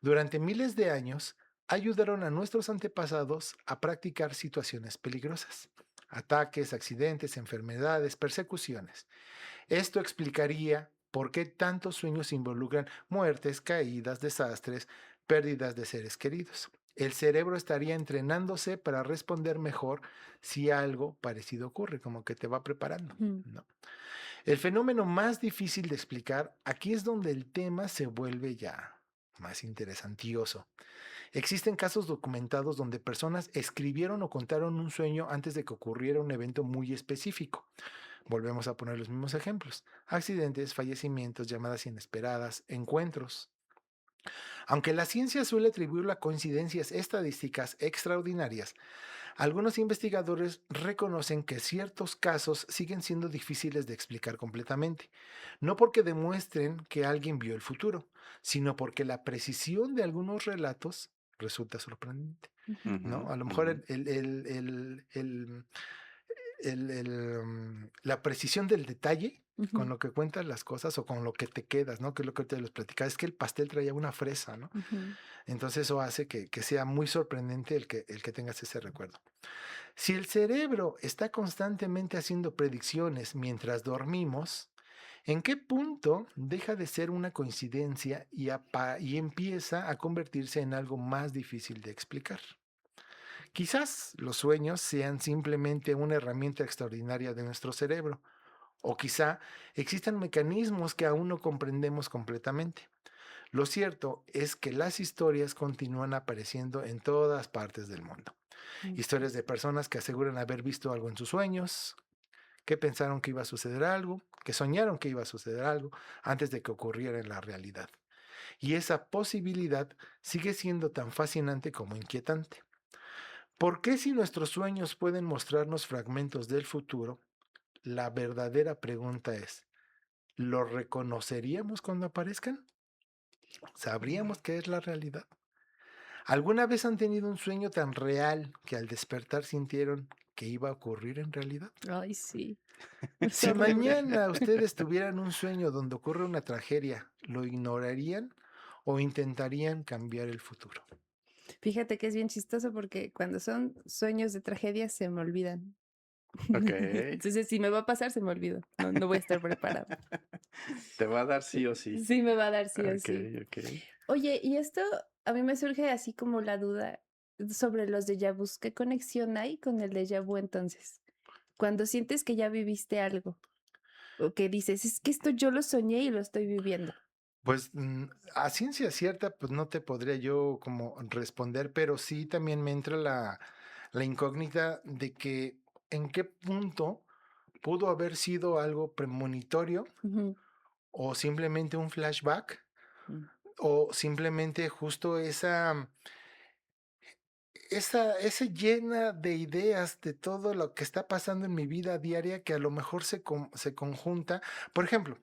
[SPEAKER 3] Durante miles de años, ayudaron a nuestros antepasados a practicar situaciones peligrosas, ataques, accidentes, enfermedades, persecuciones. Esto explicaría por qué tantos sueños involucran muertes, caídas, desastres, pérdidas de seres queridos. El cerebro estaría entrenándose para responder mejor si algo parecido ocurre, como que te va preparando,
[SPEAKER 2] Ujú.
[SPEAKER 3] ¿no? El fenómeno más difícil de explicar, aquí es donde el tema se vuelve ya más interesantioso. Existen casos documentados donde personas escribieron o contaron un sueño antes de que ocurriera un evento muy específico. Volvemos a poner los mismos ejemplos: accidentes, fallecimientos, llamadas inesperadas, encuentros. Aunque la ciencia suele atribuirlo a coincidencias estadísticas extraordinarias, algunos investigadores reconocen que ciertos casos siguen siendo difíciles de explicar completamente, no porque demuestren que alguien vio el futuro, sino porque la precisión de algunos relatos resulta sorprendente,
[SPEAKER 2] Ujú.
[SPEAKER 3] ¿no?
[SPEAKER 1] Ujú,
[SPEAKER 3] A lo mejor
[SPEAKER 1] ujú.
[SPEAKER 3] la precisión del detalle con
[SPEAKER 2] Ujú,
[SPEAKER 3] lo que cuentas las cosas o con lo que te quedas, ¿no? Que es lo que te los platicaba. Es que el pastel traía una fresa, ¿no?
[SPEAKER 2] ujú.
[SPEAKER 3] Entonces eso hace que sea muy sorprendente el que tengas ese recuerdo. Si el cerebro está constantemente haciendo predicciones mientras dormimos, ¿en qué punto deja de ser una coincidencia y empieza a convertirse en algo más difícil de explicar? Quizás los sueños sean simplemente una herramienta extraordinaria de nuestro cerebro, o quizá existan mecanismos que aún no comprendemos completamente. Lo cierto es que las historias continúan apareciendo en todas partes del mundo.
[SPEAKER 2] Okey.
[SPEAKER 3] Historias de personas que aseguran haber visto algo en sus sueños, que pensaron que iba a suceder algo, que soñaron que iba a suceder algo antes de que ocurriera en la realidad. Y esa posibilidad sigue siendo tan fascinante como inquietante. ¿Por qué si nuestros sueños pueden mostrarnos fragmentos del futuro? La verdadera pregunta es, ¿los reconoceríamos cuando aparezcan? ¿Sabríamos qué es la realidad? ¿Alguna vez han tenido un sueño tan real que al despertar sintieron que iba a ocurrir en realidad?
[SPEAKER 2] Ay, sí, es
[SPEAKER 3] Si
[SPEAKER 2] horrible.
[SPEAKER 3] mañana ustedes tuvieran un sueño donde ocurre una tragedia, ¿lo ignorarían o intentarían cambiar el futuro?
[SPEAKER 2] Fíjate que es bien chistoso porque cuando son sueños de tragedia se me olvidan.
[SPEAKER 1] Okey.
[SPEAKER 2] Entonces, si me va a pasar, se me olvidó. No voy a estar preparada.
[SPEAKER 1] Te va a dar sí o sí.
[SPEAKER 2] Sí me va a dar sí o sí.
[SPEAKER 1] Okey, okey.
[SPEAKER 2] Oye, y esto a mí me surge así como la duda sobre los déjà vus. ¿Qué conexión hay con el déjà vu entonces? Cuando sientes que ya viviste algo o que dices, es que esto yo lo soñé y lo estoy viviendo.
[SPEAKER 3] Pues a ciencia cierta, pues no te podría yo como responder, pero sí también me entra la incógnita de que en qué punto pudo haber sido algo premonitorio
[SPEAKER 2] Ujú,
[SPEAKER 3] o simplemente un flashback
[SPEAKER 2] mm,
[SPEAKER 3] o simplemente justo ese llena de ideas de todo lo que está pasando en mi vida diaria que a lo mejor se conjunta. Por ejemplo,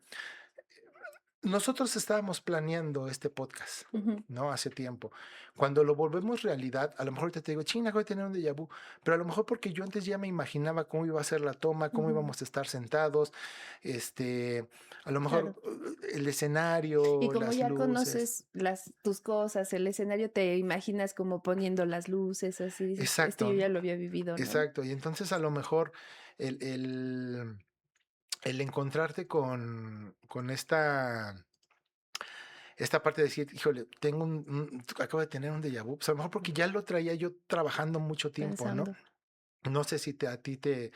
[SPEAKER 3] nosotros estábamos planeando este podcast,
[SPEAKER 2] ujú,
[SPEAKER 3] ¿no? Hace tiempo. Cuando lo volvemos realidad, a lo mejor ahorita te digo, chinga, voy a tener un déjà vu, pero a lo mejor porque yo antes ya me imaginaba cómo iba a ser la toma, cómo
[SPEAKER 2] ujú,
[SPEAKER 3] íbamos a estar sentados, este, a lo mejor
[SPEAKER 2] claro.
[SPEAKER 3] el
[SPEAKER 2] Y
[SPEAKER 3] escenario,
[SPEAKER 2] como
[SPEAKER 3] las
[SPEAKER 2] ya
[SPEAKER 3] luces.
[SPEAKER 2] conoces tus cosas, el escenario, te imaginas como poniendo las luces, así dices, esto
[SPEAKER 3] Exacto,
[SPEAKER 2] yo ya lo había vivido, ¿no?
[SPEAKER 3] exacto. Y entonces a lo mejor el, el, el encontrarte con esta parte de decir, híjole, acabo de tener un déjà vu, pues a lo mejor porque ya lo traía yo trabajando mucho tiempo, ¿no?
[SPEAKER 2] Pensando.
[SPEAKER 3] No sé si a ti te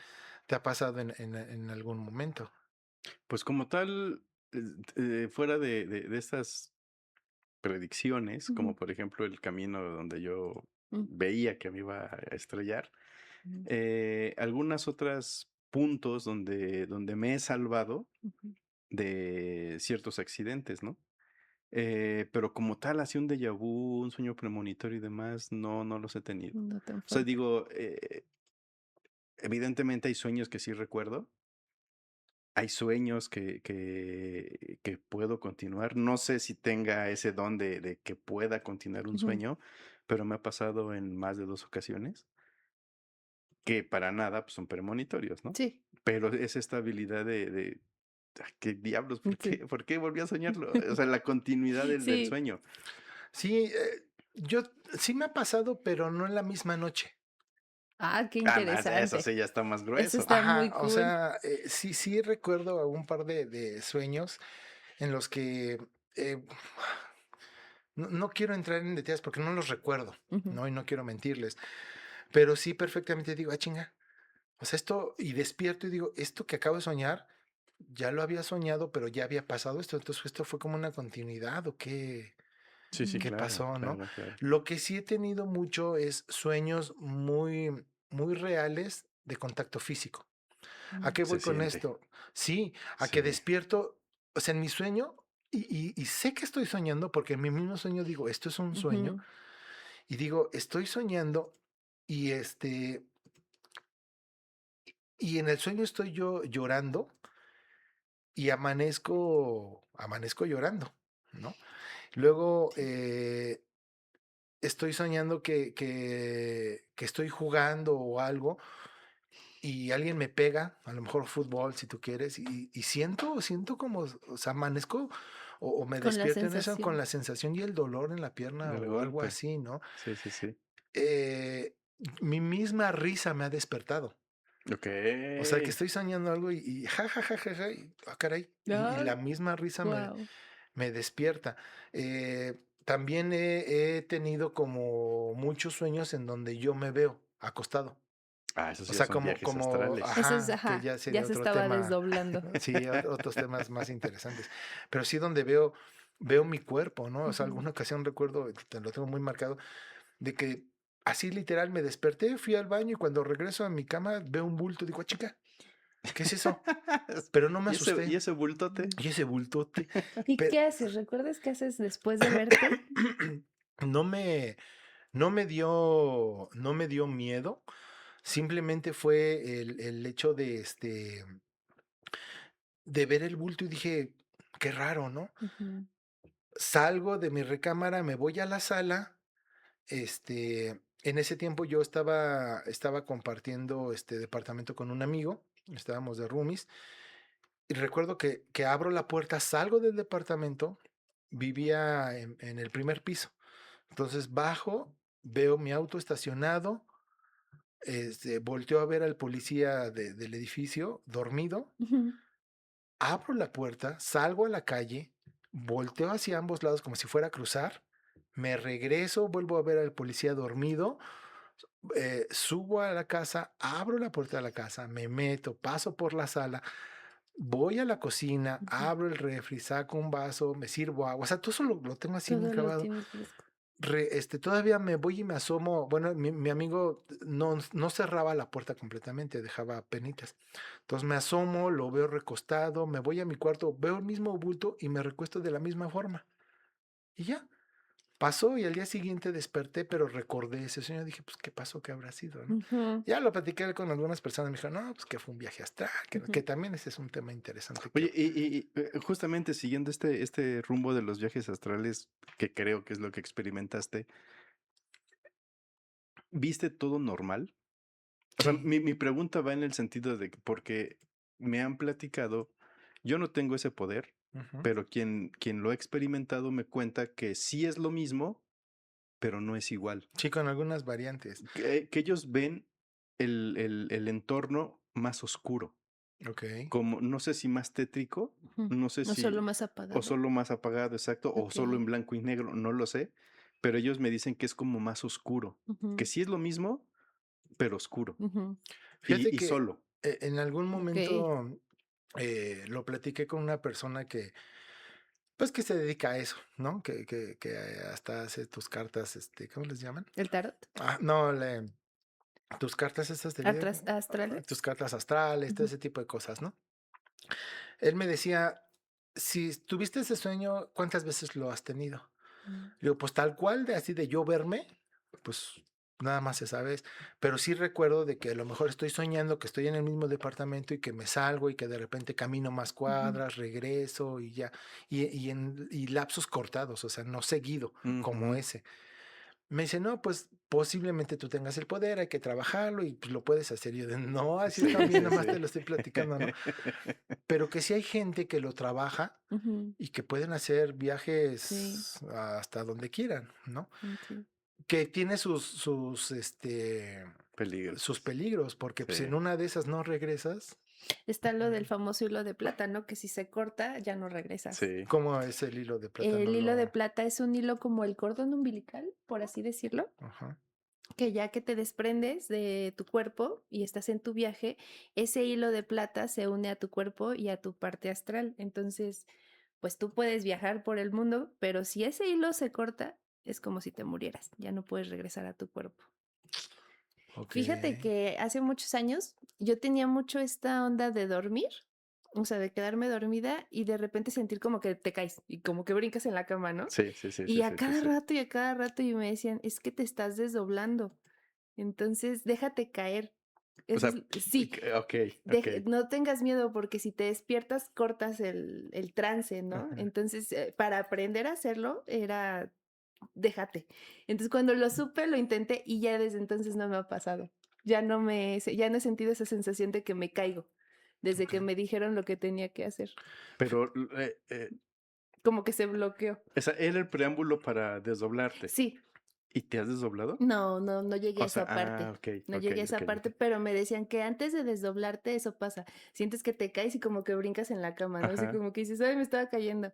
[SPEAKER 3] ha pasado en algún momento.
[SPEAKER 1] Pues, como tal, fuera de estas predicciones,
[SPEAKER 2] Ujú,
[SPEAKER 1] como por ejemplo, el camino donde yo
[SPEAKER 2] mm,
[SPEAKER 1] veía que me iba a estrellar,
[SPEAKER 2] ujú,
[SPEAKER 1] algunas otras puntos donde me he salvado
[SPEAKER 2] ujú.
[SPEAKER 1] de ciertos accidentes, ¿no? Pero como tal, así un déjà vu, un sueño premonitorio y demás, no los he tenido.
[SPEAKER 2] No tan
[SPEAKER 1] O sea,
[SPEAKER 2] fuerte.
[SPEAKER 1] digo, evidentemente hay sueños que sí recuerdo, hay sueños que puedo continuar. No sé si tenga ese don de que pueda continuar un
[SPEAKER 2] Ujú.
[SPEAKER 1] sueño, pero me ha pasado en más de 2 ocasiones, que para nada, pues, son premonitorios, ¿no?
[SPEAKER 2] Sí,
[SPEAKER 1] Pero es esta habilidad de, ¿qué diablos? ¿Por
[SPEAKER 2] sí.
[SPEAKER 1] qué? ¿Por qué volví a soñarlo? O sea, la continuidad del
[SPEAKER 2] Sí.
[SPEAKER 1] sueño.
[SPEAKER 3] Sí, yo sí me ha pasado, pero no en la misma noche.
[SPEAKER 2] Ah, qué
[SPEAKER 1] Ah, no, eso
[SPEAKER 2] interesante.
[SPEAKER 1] sí ya está más
[SPEAKER 2] Eso
[SPEAKER 1] grueso.
[SPEAKER 2] está
[SPEAKER 3] Ajá,
[SPEAKER 2] muy
[SPEAKER 3] o
[SPEAKER 2] cool.
[SPEAKER 3] sea, sí recuerdo un par de sueños en los que eh, no quiero entrar en detalles porque no los recuerdo,
[SPEAKER 2] Ujú,
[SPEAKER 3] ¿no? Y no quiero mentirles, pero sí perfectamente digo, chinga. O sea, y despierto y digo, esto que acabo de soñar, ya lo había soñado, pero ya había pasado esto. Entonces, esto fue como una continuidad o
[SPEAKER 1] Sí, sí,
[SPEAKER 2] ujú.
[SPEAKER 3] qué
[SPEAKER 1] claro,
[SPEAKER 3] pasó, ¿no?
[SPEAKER 1] claro, claro.
[SPEAKER 3] Lo que sí he tenido mucho es sueños muy reales de contacto físico. ¿A
[SPEAKER 2] Mm,
[SPEAKER 3] qué
[SPEAKER 1] Se
[SPEAKER 3] voy con
[SPEAKER 1] siente.
[SPEAKER 3] esto? Sí, a que
[SPEAKER 1] Sí.
[SPEAKER 3] despierto, o sea, en mi sueño, y sé que estoy soñando, porque en mi mismo sueño digo, esto es un sueño,
[SPEAKER 2] ujú,
[SPEAKER 3] y digo, estoy soñando, y y en el sueño estoy yo llorando, y amanezco llorando, ¿no? Luego
[SPEAKER 2] sí.
[SPEAKER 3] estoy soñando que estoy jugando o algo, y alguien me pega, a lo mejor fútbol si tú quieres, y siento como, o sea, amanezco o me
[SPEAKER 2] Con la
[SPEAKER 3] despierto en eso con
[SPEAKER 2] sensación.
[SPEAKER 3] la sensación y el dolor en la pierna
[SPEAKER 1] El
[SPEAKER 3] o algo
[SPEAKER 1] golpe.
[SPEAKER 3] así, ¿no?
[SPEAKER 1] Sí, sí, sí.
[SPEAKER 3] Eh, Mi misma risa me ha despertado. O sea, que
[SPEAKER 1] Okey.
[SPEAKER 3] estoy soñando algo y ja, ja, ja, ja, ja, y, caray, y
[SPEAKER 2] Ay,
[SPEAKER 3] la misma risa
[SPEAKER 2] guau.
[SPEAKER 3] me despierta. También he tenido como muchos sueños en donde yo me veo acostado.
[SPEAKER 1] Esos
[SPEAKER 3] O
[SPEAKER 1] ya
[SPEAKER 3] sea,
[SPEAKER 1] son viajes astrales.
[SPEAKER 2] Eso es,
[SPEAKER 3] que
[SPEAKER 2] ajá,
[SPEAKER 3] ya
[SPEAKER 2] ya
[SPEAKER 3] sería
[SPEAKER 2] se
[SPEAKER 3] otro
[SPEAKER 2] estaba
[SPEAKER 3] tema,
[SPEAKER 2] desdoblando.
[SPEAKER 3] sí, otros temas más interesantes. Pero sí donde veo mi cuerpo, ¿no? O sea,
[SPEAKER 2] Ujú.
[SPEAKER 3] alguna ocasión recuerdo, lo tengo muy marcado, de que así literal me desperté, fui al baño y cuando regreso a mi cama veo un bulto, digo, "Ah, chica, ¿qué es eso?" Pero no me
[SPEAKER 1] ¿Y
[SPEAKER 3] asusté.
[SPEAKER 1] ese bultote?
[SPEAKER 3] Y ese bultote,
[SPEAKER 2] ¿Y
[SPEAKER 3] pero
[SPEAKER 2] qué haces? ¿Recuerdas qué haces después de verte?
[SPEAKER 3] no me, no me dio miedo, simplemente fue el hecho de ver el bulto y dije, qué raro, ¿no?
[SPEAKER 2] Ujú,
[SPEAKER 3] Salgo de mi recámara, me voy a la sala, en ese tiempo yo estaba compartiendo departamento con un amigo, estábamos de roomies, y recuerdo que abro la puerta, salgo del departamento, vivía en el primer piso. Entonces bajo, veo mi auto estacionado, volteo a ver al policía del edificio dormido,
[SPEAKER 2] ujú,
[SPEAKER 3] abro la puerta, salgo a la calle, volteo hacia ambos lados como si fuera a cruzar, me regreso, vuelvo a ver al policía dormido, subo a la casa, abro la puerta de la casa, me meto, paso por la sala, voy a la cocina,
[SPEAKER 2] ujú.
[SPEAKER 3] abro el refri, saco un vaso, me sirvo agua, o sea, todo eso lo tengo así muy
[SPEAKER 2] Todo lo
[SPEAKER 3] grabado.
[SPEAKER 2] tienes fresco.
[SPEAKER 3] Todavía me voy y me asomo, bueno, mi amigo no cerraba la puerta completamente, dejaba penitas. Entonces me asomo, lo veo recostado, me voy a mi cuarto, veo el mismo bulto y me recuesto de la misma forma. Y ya, pasó y al día siguiente desperté, pero recordé ese sueño, dije, pues, ¿qué pasó? ¿Qué habrá sido, no?
[SPEAKER 2] Ujú,
[SPEAKER 3] Ya lo platiqué con algunas personas, me dijeron, no, pues que fue un viaje astral, que
[SPEAKER 2] ujú.
[SPEAKER 3] también ese es un tema interesante que...
[SPEAKER 1] Oye, justamente siguiendo este rumbo de los viajes astrales, que creo que es lo que experimentaste, ¿viste todo normal? O sea,
[SPEAKER 3] Sí,
[SPEAKER 1] mi pregunta va en el sentido de que porque me han platicado, yo no tengo ese poder,
[SPEAKER 3] ujú.
[SPEAKER 1] pero quien lo ha experimentado me cuenta que sí es lo mismo, pero no es igual.
[SPEAKER 3] Sí, con algunas variantes.
[SPEAKER 1] Que ellos ven el entorno más oscuro,
[SPEAKER 3] Ok.
[SPEAKER 1] como no sé si más tétrico,
[SPEAKER 2] Ujú.
[SPEAKER 1] no sé
[SPEAKER 2] No solo
[SPEAKER 1] si,
[SPEAKER 2] más
[SPEAKER 1] o
[SPEAKER 2] apagado.
[SPEAKER 1] solo más apagado, exacto, o
[SPEAKER 2] Ok.
[SPEAKER 1] solo en blanco y negro, no lo sé, pero ellos me dicen que es como más oscuro, que
[SPEAKER 2] Ujú,
[SPEAKER 1] sí es lo mismo, pero oscuro
[SPEAKER 2] ujú.
[SPEAKER 3] Fíjate
[SPEAKER 1] y
[SPEAKER 3] que
[SPEAKER 1] solo.
[SPEAKER 3] en algún
[SPEAKER 2] Ok.
[SPEAKER 3] momento lo platiqué con una persona que, pues, que se dedica a eso, ¿no? Que hasta hace tus cartas, ¿cómo les llaman?
[SPEAKER 2] ¿El tarot?
[SPEAKER 3] No, tus cartas esas de vida, tus
[SPEAKER 2] ¿Astrales?
[SPEAKER 3] cartas astrales, todo
[SPEAKER 2] Ujú.
[SPEAKER 3] ese tipo de cosas, ¿no? Él me decía, si tuviste ese sueño, ¿cuántas veces lo has tenido?
[SPEAKER 2] Mm,
[SPEAKER 3] Digo, pues tal cual, de así de yo verme, pues nada más esa vez. Pero sí recuerdo de que a lo mejor estoy soñando que estoy en el mismo departamento y que me salgo y que de repente camino más
[SPEAKER 2] ujú,
[SPEAKER 3] cuadras, regreso y ya. Y lapsos cortados, o sea, no seguido como
[SPEAKER 1] Ujú.
[SPEAKER 3] ese. Me dice, no, pues posiblemente tú tengas el poder, hay que trabajarlo y pues lo puedes hacer. Y yo de, no, así está
[SPEAKER 1] Sí,
[SPEAKER 3] bien,
[SPEAKER 1] sí,
[SPEAKER 3] nada más
[SPEAKER 1] sí.
[SPEAKER 3] te lo estoy platicando, ¿no? Pero que sí hay gente que lo trabaja
[SPEAKER 2] ujú.
[SPEAKER 3] y que pueden hacer
[SPEAKER 2] Sí,
[SPEAKER 3] viajes hasta donde quieran, ¿no?
[SPEAKER 2] sí.
[SPEAKER 3] Que tiene sus
[SPEAKER 1] Peligros.
[SPEAKER 3] peligros, porque pues en
[SPEAKER 1] Sí.
[SPEAKER 3] una de esas no regresas.
[SPEAKER 2] Está lo del famoso hilo de plátano, que si se corta ya no regresas.
[SPEAKER 1] Sí.
[SPEAKER 3] ¿Cómo es el hilo de plátano?
[SPEAKER 2] El hilo de plata es un hilo como el cordón umbilical, por así decirlo,
[SPEAKER 3] Ajá.
[SPEAKER 2] que ya que te desprendes de tu cuerpo y estás en tu viaje, ese hilo de plata se une a tu cuerpo y a tu parte astral. Entonces, pues tú puedes viajar por el mundo, pero si ese hilo se corta, es como si te murieras, ya no puedes regresar a tu cuerpo.
[SPEAKER 3] Ok.
[SPEAKER 2] Fíjate que hace muchos años yo tenía mucho esta onda de dormir, o sea, de quedarme dormida y de repente sentir como que te caes y como que brincas en la cama, ¿no?
[SPEAKER 1] Sí, sí, sí,
[SPEAKER 2] Y
[SPEAKER 1] sí,
[SPEAKER 2] a
[SPEAKER 1] sí, sí,
[SPEAKER 2] cada
[SPEAKER 1] sí.
[SPEAKER 2] rato y a cada rato y me decían, es que te estás desdoblando, entonces déjate caer.
[SPEAKER 1] O
[SPEAKER 2] Eso
[SPEAKER 1] sea,
[SPEAKER 2] es, sí,
[SPEAKER 1] okey, okey.
[SPEAKER 2] no tengas miedo porque si te despiertas cortas el trance, ¿no?
[SPEAKER 3] Ajá.
[SPEAKER 2] Entonces, para aprender a hacerlo era déjate. Entonces, cuando lo supe, lo intenté y ya desde entonces no me ha pasado. ya no he sentido esa sensación de que me caigo desde que
[SPEAKER 3] Ok.
[SPEAKER 2] me dijeron lo que tenía que hacer.
[SPEAKER 1] Pero
[SPEAKER 2] Como que se bloqueó.
[SPEAKER 1] esa era el preámbulo para desdoblarte.
[SPEAKER 2] Sí,
[SPEAKER 1] ¿Y te has desdoblado?
[SPEAKER 2] no llegué a
[SPEAKER 1] O sea,
[SPEAKER 2] esa parte.
[SPEAKER 1] ok,
[SPEAKER 2] No
[SPEAKER 1] ok,
[SPEAKER 2] llegué a esa
[SPEAKER 1] ok,
[SPEAKER 2] parte,
[SPEAKER 1] ok.
[SPEAKER 2] pero me decían que antes de desdoblarte eso pasa. Sientes que te caes y como que brincas en la cama, ¿no? Así
[SPEAKER 1] Ajá.
[SPEAKER 2] como que dices, ay, me estaba cayendo.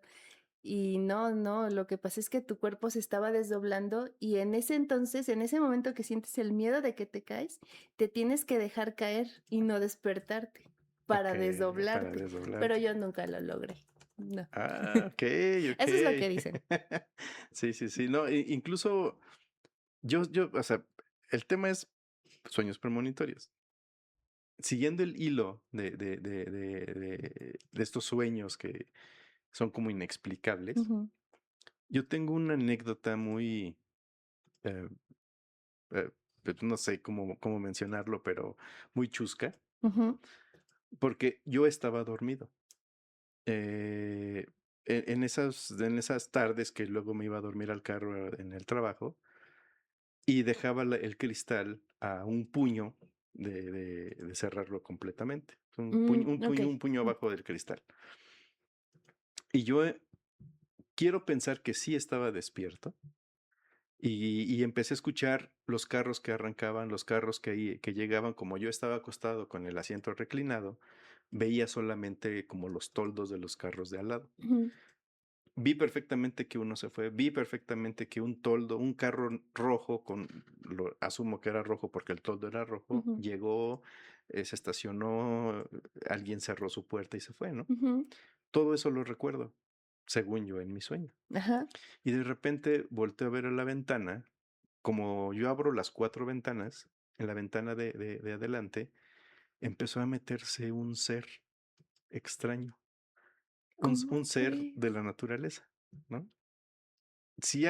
[SPEAKER 2] Y no, lo que pasa es que tu cuerpo se estaba desdoblando y en ese entonces, en ese momento que sientes el miedo de que te caes, te tienes que dejar caer y no despertarte para
[SPEAKER 1] Ok, para
[SPEAKER 2] desdoblarte. Pero
[SPEAKER 1] desdoblarte.
[SPEAKER 2] yo nunca lo logré. No.
[SPEAKER 1] Ah, ok, ok.
[SPEAKER 2] Eso es lo que dicen.
[SPEAKER 1] Sí, sí, sí. No, incluso o sea, el tema es sueños premonitorios. Siguiendo el hilo de estos sueños que son como inexplicables,
[SPEAKER 2] Ujú,
[SPEAKER 1] yo tengo una anécdota muy, eh, pues, no sé cómo mencionarlo, pero muy chusca,
[SPEAKER 2] ujú,
[SPEAKER 1] porque yo estaba dormido. eh, en esas tardes que luego me iba a dormir al carro en el trabajo y dejaba el cristal a un puño de cerrarlo completamente.
[SPEAKER 2] ok.
[SPEAKER 1] Un puño abajo del cristal. Y yo quiero pensar que sí estaba despierto y empecé a escuchar los carros que arrancaban, los carros que llegaban. Como yo estaba acostado con el asiento reclinado, veía solamente como los toldos de los carros de al lado.
[SPEAKER 2] Ujú,
[SPEAKER 1] Vi perfectamente que uno se fue, vi perfectamente que un carro rojo, asumo que era rojo porque el toldo era rojo,
[SPEAKER 2] ujú,
[SPEAKER 1] llegó, se estacionó, alguien cerró su puerta y se fue, ¿no?
[SPEAKER 2] ujú,
[SPEAKER 1] Todo eso lo recuerdo, según yo en mi sueño.
[SPEAKER 2] ajá.
[SPEAKER 1] Y de repente volteo a ver a la ventana, como yo abro las 4 ventanas, en la ventana de adelante empezó a meterse un ser extraño,
[SPEAKER 2] ¿Cómo
[SPEAKER 1] un ser
[SPEAKER 2] crees?
[SPEAKER 1] de la naturaleza, ¿no? Si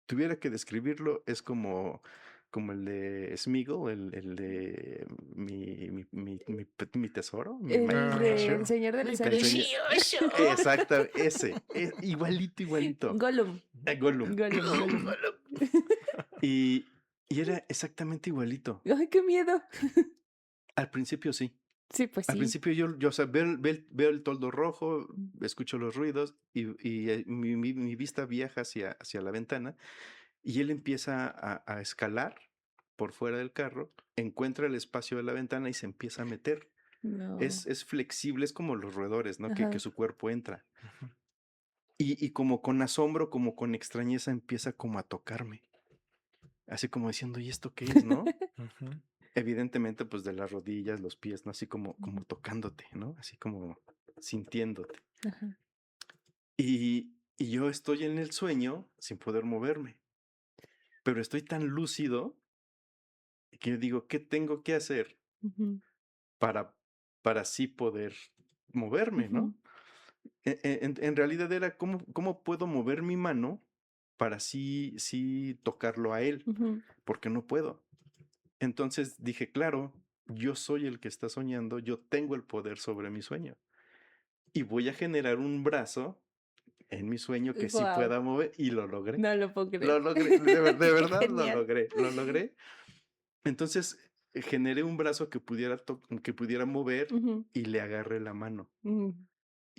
[SPEAKER 1] tuviera que describirlo, es como el de Sméagol, el de mi tesoro, mi
[SPEAKER 2] El
[SPEAKER 1] Magic
[SPEAKER 3] Ah,
[SPEAKER 2] del
[SPEAKER 1] Treasure.
[SPEAKER 2] Señor de
[SPEAKER 3] mi
[SPEAKER 2] los
[SPEAKER 1] El
[SPEAKER 2] Anillos.
[SPEAKER 1] señor.
[SPEAKER 3] precioso.
[SPEAKER 1] Exacto, ese. Igualito, igualito.
[SPEAKER 2] Gollum.
[SPEAKER 1] Gollum.
[SPEAKER 2] Gollum.
[SPEAKER 1] Y era exactamente igualito.
[SPEAKER 2] Ay, qué miedo.
[SPEAKER 1] Al principio sí.
[SPEAKER 2] Sí, pues
[SPEAKER 1] Al
[SPEAKER 2] sí.
[SPEAKER 1] principio yo o sea, veo el toldo rojo, escucho los ruidos y mi vista viaja hacia la ventana. Y él empieza a escalar por fuera del carro, encuentra el espacio de la ventana y se empieza a meter.
[SPEAKER 2] No.
[SPEAKER 1] Es flexible, es como los roedores, ¿no? Que
[SPEAKER 2] Ajá.
[SPEAKER 1] su cuerpo entra. Y como con asombro, como con extrañeza, empieza como a tocarme. Así como diciendo, ¿y esto qué es, no?
[SPEAKER 3] Ujú.
[SPEAKER 1] Evidentemente, pues de las rodillas, los pies, ¿no? Así como tocándote, ¿no? Así como sintiéndote.
[SPEAKER 2] Ajá.
[SPEAKER 1] Y yo estoy en el sueño sin poder moverme. Pero estoy tan lúcido que yo digo, ¿qué tengo que hacer
[SPEAKER 2] Ujú,
[SPEAKER 1] para, para así poder moverme,
[SPEAKER 2] ujú,
[SPEAKER 1] ¿no? En realidad era cómo puedo mover mi mano para sí tocarlo a él,
[SPEAKER 2] ujú.
[SPEAKER 1] porque no puedo. Entonces dije, claro, yo soy el que está soñando, yo tengo el poder sobre mi sueño y voy a generar un brazo en mi sueño que sí
[SPEAKER 2] Guau,
[SPEAKER 1] pueda mover y lo logré.
[SPEAKER 2] no lo puedo
[SPEAKER 1] Lo
[SPEAKER 2] creer.
[SPEAKER 1] logré, de
[SPEAKER 2] Qué
[SPEAKER 1] verdad
[SPEAKER 2] genial.
[SPEAKER 1] lo logré. Entonces generé un brazo que pudiera mover
[SPEAKER 2] Ujú,
[SPEAKER 1] y le agarré la mano.
[SPEAKER 2] ujú.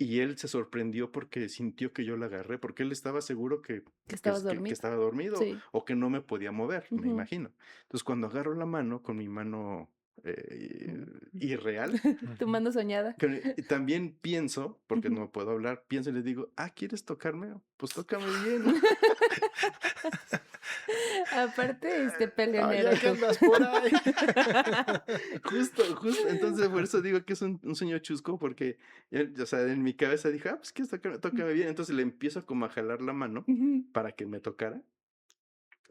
[SPEAKER 1] Y él se sorprendió porque sintió que yo la agarré, porque él estaba seguro
[SPEAKER 2] Que
[SPEAKER 1] que,
[SPEAKER 2] estabas
[SPEAKER 1] que
[SPEAKER 2] dormido.
[SPEAKER 1] estaba dormido
[SPEAKER 2] Sí.
[SPEAKER 1] o que no me podía mover, me
[SPEAKER 2] Ujú.
[SPEAKER 1] imagino. Entonces, cuando agarro la mano con mi mano
[SPEAKER 2] Mm.
[SPEAKER 1] irreal,
[SPEAKER 2] Tu
[SPEAKER 3] Ujú.
[SPEAKER 2] mano soñada.
[SPEAKER 1] también pienso, porque
[SPEAKER 2] Ujú.
[SPEAKER 1] no puedo hablar, pienso y le digo, ¿quieres tocarme? Pues tócame bien.
[SPEAKER 2] Aparte,
[SPEAKER 3] Ya
[SPEAKER 2] peleonero
[SPEAKER 3] que
[SPEAKER 2] tú.
[SPEAKER 3] andas por ahí.
[SPEAKER 1] Justo, entonces por eso digo que es un sueño chusco, porque, o sea, en mi cabeza dije, pues que tócame bien, entonces le empiezo como a jalar la mano
[SPEAKER 2] Ujú.
[SPEAKER 1] para que me tocara,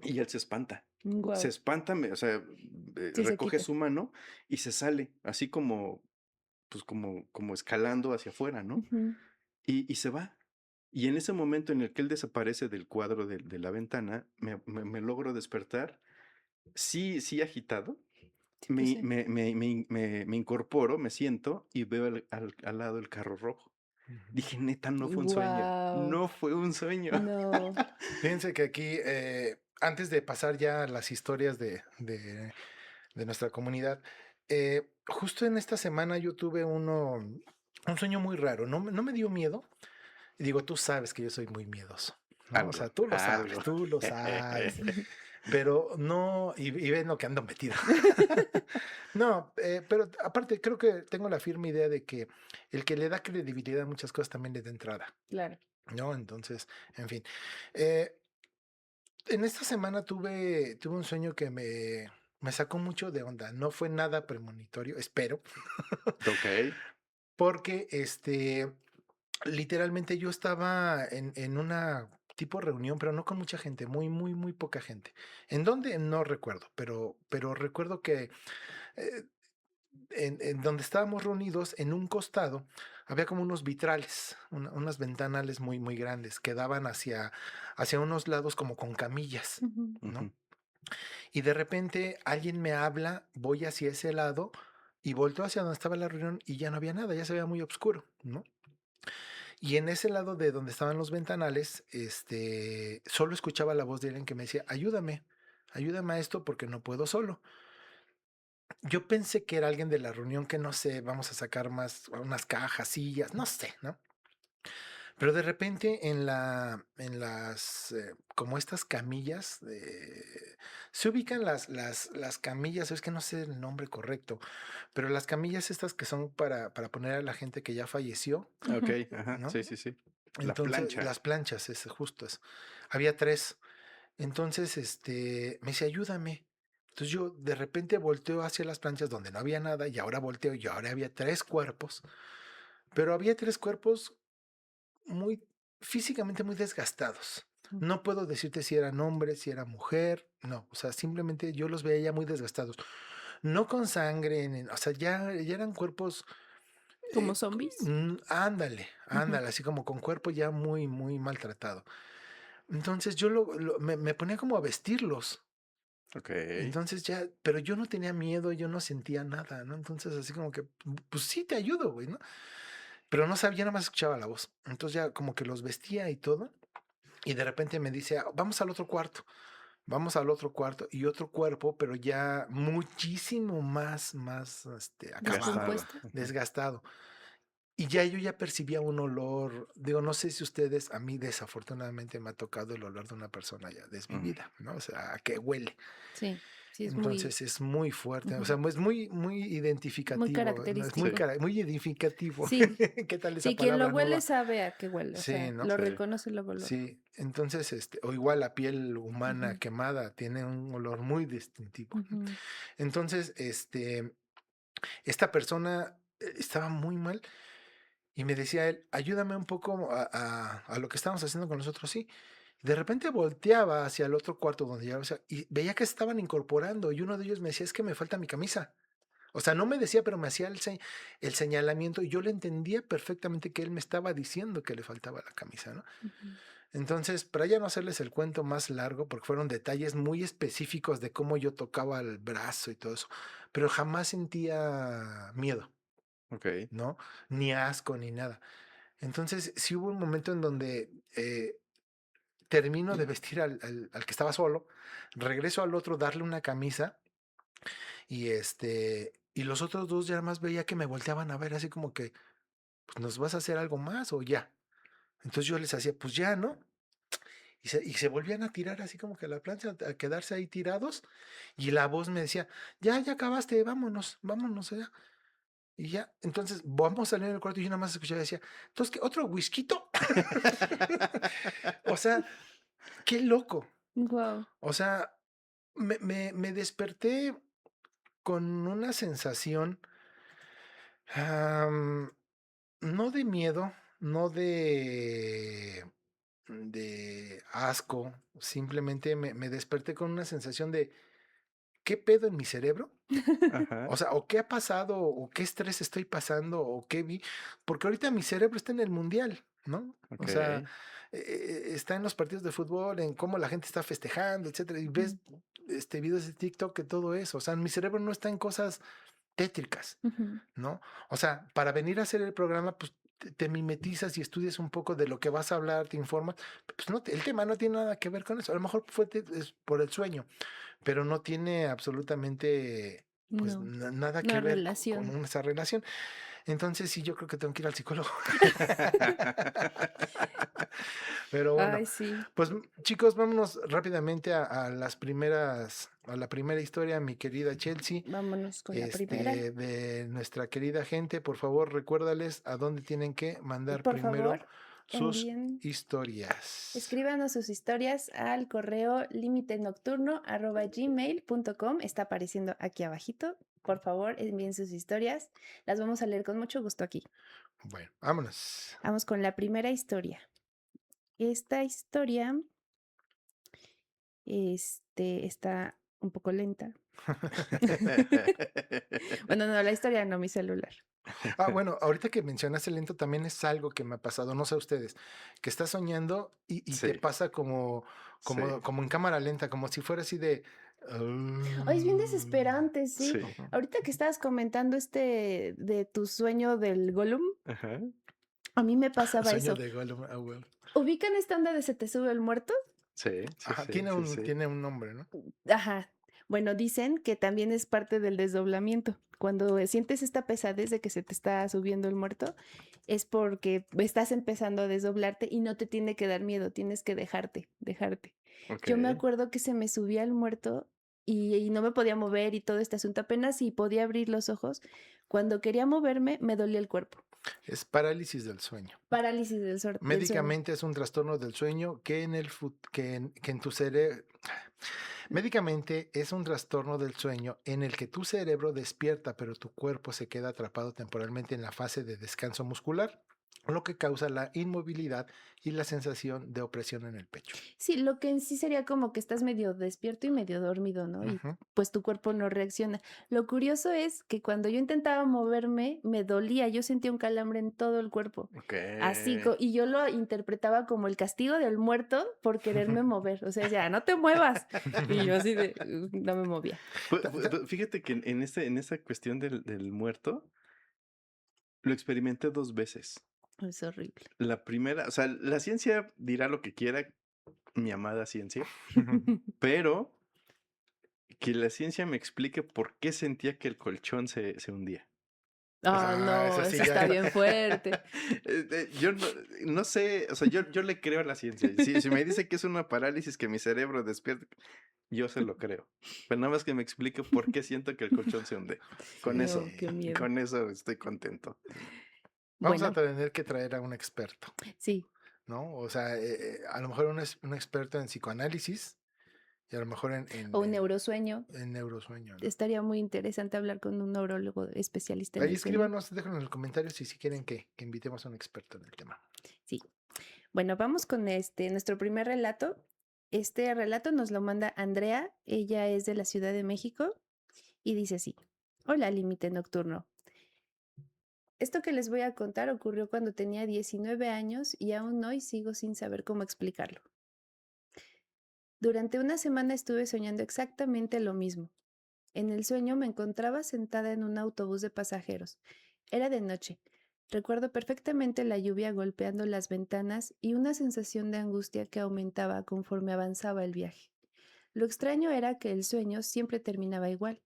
[SPEAKER 1] y él se espanta. Se
[SPEAKER 2] Guau.
[SPEAKER 1] espanta, o sea,
[SPEAKER 2] Sí, se
[SPEAKER 1] recoge
[SPEAKER 2] quita.
[SPEAKER 1] su mano y se sale, así como, pues como escalando hacia afuera, ¿no?
[SPEAKER 2] Ujú.
[SPEAKER 1] Y se va. Y en ese momento en el que él desaparece del cuadro de la ventana, me logro despertar, sí agitado,
[SPEAKER 2] Sí, pues sí.
[SPEAKER 1] me incorporo, me siento y veo al lado el carro rojo.
[SPEAKER 3] Ujú.
[SPEAKER 1] Dije, neta, no fue un sueño.
[SPEAKER 2] Guau.
[SPEAKER 1] No fue un sueño.
[SPEAKER 2] No.
[SPEAKER 3] Fíjense que aquí, antes de pasar ya a las historias de de nuestra comunidad. Justo en esta semana yo tuve un sueño muy raro. No me dio miedo. Digo, tú sabes que yo soy muy miedoso, ¿no? O sea, tú lo sabes,
[SPEAKER 1] Algo.
[SPEAKER 3] tú lo sabes. Pero no, y ven lo que ando metido. No, pero aparte creo que tengo la firme idea de que el que le da credibilidad a muchas cosas también le da entrada,
[SPEAKER 2] Claro.
[SPEAKER 3] ¿no? Entonces, en fin. Eh, en esta semana tuve un sueño que me sacó mucho de onda. No fue nada premonitorio, espero,
[SPEAKER 1] Ok.
[SPEAKER 3] porque literalmente yo estaba en una tipo reunión, pero no con mucha gente, muy poca gente. ¿En dónde? No recuerdo, pero recuerdo que eh, en donde estábamos reunidos, en un costado, había como unos vitrales, unas ventanales muy grandes que daban hacia unos lados como con camillas,
[SPEAKER 2] Ujú.
[SPEAKER 3] ¿no?
[SPEAKER 1] Ujú.
[SPEAKER 3] Y de repente alguien me habla, voy hacia ese lado y volteo hacia donde estaba la reunión y ya no había nada, ya se veía muy oscuro, ¿no? Y en ese lado de donde estaban los ventanales, solo escuchaba la voz de alguien que me decía, ayúdame a esto porque no puedo solo. Yo pensé que era alguien de la reunión que no sé, vamos a sacar más, unas cajas, sillas, no sé, ¿no? Pero de repente en las, como estas camillas, se ubican las camillas, es que no sé el nombre correcto, pero las camillas estas que son para poner a la gente que ya falleció,
[SPEAKER 1] Ok,
[SPEAKER 2] Ujú.
[SPEAKER 1] ajá.
[SPEAKER 3] ¿no?
[SPEAKER 1] Sí, sí, sí. La
[SPEAKER 3] Entonces,
[SPEAKER 1] plancha.
[SPEAKER 3] las planchas, es justo eso. Había tres. Entonces, me dice, ayúdame. Entonces yo de repente volteo hacia las planchas donde no había nada y ahora volteo y ahora había tres cuerpos, pero había tres cuerpos muy físicamente muy desgastados.
[SPEAKER 2] Mm.
[SPEAKER 3] No puedo decirte si eran hombres, si era mujer, no, o sea, simplemente yo los veía ya muy desgastados. No con sangre, o sea, ya eran cuerpos,
[SPEAKER 2] ¿Como zombies?
[SPEAKER 3] ándale,
[SPEAKER 2] Ujú.
[SPEAKER 3] así como con cuerpo ya muy maltratado. Entonces yo me ponía como a vestirlos.
[SPEAKER 1] Ok.
[SPEAKER 3] Entonces ya, pero yo no tenía miedo, yo no sentía nada, ¿no? Entonces así como que, pues sí te ayudo, güey, ¿no? Pero no sabía, nada más escuchaba la voz. Entonces ya como que los vestía y todo. Y de repente me dice, vamos al otro cuarto. Vamos al otro cuarto y otro cuerpo, pero ya muchísimo más acabado,
[SPEAKER 1] Gastado.
[SPEAKER 2] Descompuesto.
[SPEAKER 1] Ujú.
[SPEAKER 3] desgastado. Y ya yo ya percibía un olor, digo, no sé si ustedes, a mí desafortunadamente me ha tocado el olor de una persona ya
[SPEAKER 1] Mm.
[SPEAKER 3] desvivida, ¿no? O sea, a que huele.
[SPEAKER 2] Sí, sí, es muy,
[SPEAKER 3] Entonces es muy fuerte, o
[SPEAKER 2] ujú,
[SPEAKER 3] sea, es muy
[SPEAKER 2] muy
[SPEAKER 3] identificativo, ¿no? Es
[SPEAKER 1] Sí.
[SPEAKER 2] característico.
[SPEAKER 3] muy edificativo.
[SPEAKER 2] Sí,
[SPEAKER 3] ¿Qué tal esa
[SPEAKER 2] sí, quien lo
[SPEAKER 3] palabra
[SPEAKER 2] huele
[SPEAKER 3] nueva?
[SPEAKER 2] sabe a qué huele, o
[SPEAKER 3] Sí,
[SPEAKER 2] sea,
[SPEAKER 3] ¿no?
[SPEAKER 2] lo
[SPEAKER 1] Sí.
[SPEAKER 2] reconoce luego, luego.
[SPEAKER 3] Sí, entonces, o igual la piel humana
[SPEAKER 2] Ujú,
[SPEAKER 3] quemada tiene un olor muy distintivo.
[SPEAKER 2] ujú.
[SPEAKER 3] Entonces, esta persona estaba muy mal y me decía él, ayúdame un poco a lo que estamos haciendo con nosotros, sí. De repente volteaba hacia el otro cuarto donde ya, o sea, y veía que se estaban incorporando y uno de ellos me decía, es que me falta mi camisa. O sea, no me decía, pero me hacía el señalamiento y yo le entendía perfectamente que él me estaba diciendo que le faltaba la camisa, ¿no?
[SPEAKER 2] Ujú.
[SPEAKER 3] Entonces, para ya no hacerles el cuento más largo, porque fueron detalles muy específicos de cómo yo tocaba el brazo y todo eso, pero jamás sentía miedo,
[SPEAKER 1] Ok.
[SPEAKER 3] ¿no? Ni asco, ni nada. Entonces, sí hubo un momento en donde termino de vestir al que estaba solo, regreso al otro, darle una camisa y y los otros dos ya nada más veía que me volteaban a ver así como que, pues nos vas a hacer algo más o ya. Entonces yo les hacía, pues ya, ¿no? Y se volvían a tirar así como que a la plancha, a quedarse ahí tirados. Y la voz me decía, ya acabaste, vámonos allá. Y ya, entonces vamos a salir del cuarto y yo nada más escuchaba y decía, entonces, ¿qué, otro whisky? O sea, qué loco.
[SPEAKER 2] Guau.
[SPEAKER 3] O sea, me desperté con una sensación, am, no de miedo, no de asco, simplemente me desperté con una sensación de, ¿qué pedo en mi cerebro?
[SPEAKER 1] Ajá.
[SPEAKER 3] O sea, o qué ha pasado, o qué estrés estoy pasando, o qué vi, porque ahorita mi cerebro está en el mundial, ¿no? O
[SPEAKER 1] Ok.
[SPEAKER 3] sea, está en los partidos de fútbol, en cómo la gente está festejando, etcétera, y ves
[SPEAKER 2] Ujú,
[SPEAKER 3] videos de TikTok y todo eso. O sea, mi cerebro no está en cosas tétricas,
[SPEAKER 2] ujú,
[SPEAKER 3] ¿no? O sea, para venir a hacer el programa, pues te mimetizas y estudias un poco de lo que vas a hablar, te informas, pues no, el tema no tiene nada que ver con eso. A lo mejor es por el sueño, pero no tiene absolutamente pues
[SPEAKER 2] No,
[SPEAKER 3] nada que
[SPEAKER 2] no
[SPEAKER 3] ver con
[SPEAKER 2] relación.
[SPEAKER 3] esa relación. Entonces sí, yo creo que tengo que ir al psicólogo. Pero bueno,
[SPEAKER 2] Ay, sí,
[SPEAKER 3] pues chicos, vámonos rápidamente a la primera historia, mi querida Chelsea,
[SPEAKER 2] vámonos con la primera.
[SPEAKER 3] de nuestra querida gente. Por favor, recuérdales a dónde tienen que mandar
[SPEAKER 2] Por
[SPEAKER 3] primero
[SPEAKER 2] favor,
[SPEAKER 3] sus
[SPEAKER 2] envíen,
[SPEAKER 3] historias.
[SPEAKER 2] escríbanos sus historias al correo limitenocturno@gmail.com. Está apareciendo aquí abajito. Por favor, envíen sus historias. Las vamos a leer con mucho gusto aquí.
[SPEAKER 3] Bueno, vámonos.
[SPEAKER 2] Vamos con la primera historia. Esta historia, está un poco lenta. Bueno, no, la historia no, mi celular.
[SPEAKER 3] Bueno, ahorita que mencionas el lento también es algo que me ha pasado, no sé a ustedes, que estás soñando y te
[SPEAKER 1] Sí,
[SPEAKER 3] pasa como,
[SPEAKER 1] sí,
[SPEAKER 3] como en cámara lenta, como si fuera así de...
[SPEAKER 2] Ay, es bien desesperante, sí.
[SPEAKER 1] sí.
[SPEAKER 3] Ujú.
[SPEAKER 2] Ahorita que estabas comentando de tu sueño del Gollum,
[SPEAKER 1] Ajá.
[SPEAKER 2] a mí me pasaba
[SPEAKER 3] Sueño
[SPEAKER 2] eso.
[SPEAKER 3] de Gollum, well.
[SPEAKER 2] ¿Ubican esta onda de se te sube el muerto?
[SPEAKER 1] Sí, sí,
[SPEAKER 3] Ajá,
[SPEAKER 1] sí, sí, sí.
[SPEAKER 3] tiene un nombre, ¿no?
[SPEAKER 2] Ajá. Bueno, dicen que también es parte del desdoblamiento. Cuando sientes esta pesadez de que se te está subiendo el muerto, es porque estás empezando a desdoblarte y no te tiene que dar miedo, tienes que dejarte.
[SPEAKER 1] Ok.
[SPEAKER 2] Yo me acuerdo que se me subía el muerto y no me podía mover y todo este asunto, apenas si podía abrir los ojos. Cuando quería moverme, me dolía el cuerpo.
[SPEAKER 3] Es parálisis del sueño.
[SPEAKER 2] Parálisis del sueño.
[SPEAKER 3] Médicamente es un trastorno del sueño que en tu cerebro... Médicamente es un trastorno del sueño en el que tu cerebro despierta, pero tu cuerpo se queda atrapado temporalmente en la fase de descanso muscular, lo que causa la inmovilidad y la sensación de opresión en el pecho.
[SPEAKER 2] Sí, lo que en sí sería como que estás medio despierto y medio dormido, ¿no? Y
[SPEAKER 3] Ujú.
[SPEAKER 2] pues tu cuerpo no reacciona. Lo curioso es que cuando yo intentaba moverme, me dolía, yo sentía un calambre en todo el cuerpo.
[SPEAKER 1] Ok.
[SPEAKER 2] Así, y yo lo interpretaba como el castigo del muerto por quererme mover. O sea, ya, no te muevas. Y yo así de, no me movía.
[SPEAKER 1] Fíjate que en esta cuestión del muerto, lo experimenté 2 veces.
[SPEAKER 2] Es horrible.
[SPEAKER 1] La primera, o sea, la ciencia dirá lo que quiera, mi amada ciencia, pero que la ciencia me explique por qué sentía que el colchón se hundía.
[SPEAKER 2] Ah,
[SPEAKER 3] Ah,
[SPEAKER 2] no,
[SPEAKER 3] eso sí
[SPEAKER 2] eso está
[SPEAKER 3] ya.
[SPEAKER 2] bien fuerte.
[SPEAKER 1] Yo no sé, o sea, yo le creo a la ciencia. Si me dice que es una parálisis que mi cerebro despierta, yo se lo creo. Pero nada más que me explique por qué siento que el colchón se hunde. Con eso,
[SPEAKER 2] No, qué miedo.
[SPEAKER 1] con eso estoy contento.
[SPEAKER 3] Vamos a
[SPEAKER 2] Bueno,
[SPEAKER 3] tener que traer a un experto,
[SPEAKER 2] sí.
[SPEAKER 3] ¿no? O sea, a lo mejor un experto en psicoanálisis y a lo mejor
[SPEAKER 2] O un neurosueño.
[SPEAKER 3] en neurosueño, ¿no?
[SPEAKER 2] Estaría muy interesante hablar con un neurólogo especialista en
[SPEAKER 3] Ahí
[SPEAKER 2] el sueño.
[SPEAKER 3] escríbanos, déjenos en los comentarios si quieren que invitemos a un experto en el tema.
[SPEAKER 2] Sí. Bueno, vamos con nuestro primer relato. Este relato nos lo manda Andrea. Ella es de la Ciudad de México y dice así: Hola, límite nocturno. Esto que les voy a contar ocurrió cuando tenía 19 años y aún hoy sigo sin saber cómo explicarlo. Durante una semana estuve soñando exactamente lo mismo. En el sueño me encontraba sentada en un autobús de pasajeros. Era de noche. Recuerdo perfectamente la lluvia golpeando las ventanas y una sensación de angustia que aumentaba conforme avanzaba el viaje. Lo extraño era que el sueño siempre terminaba igual.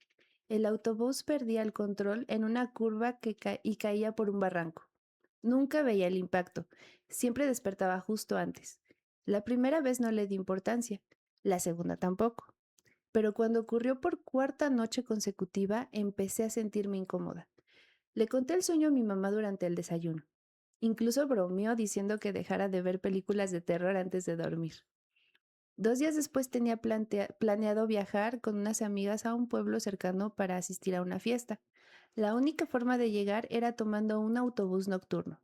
[SPEAKER 2] El autobús perdía el control en una curva y caía por un barranco. Nunca veía el impacto. Siempre despertaba justo antes. La primera vez no le di importancia. La segunda tampoco. Pero cuando ocurrió por cuarta noche consecutiva, empecé a sentirme incómoda. Le conté el sueño a mi mamá durante el desayuno. Incluso bromeó diciendo que dejara de ver películas de terror antes de dormir. 2 días después tenía planeado viajar con unas amigas a un pueblo cercano para asistir a una fiesta. La única forma de llegar era tomando un autobús nocturno.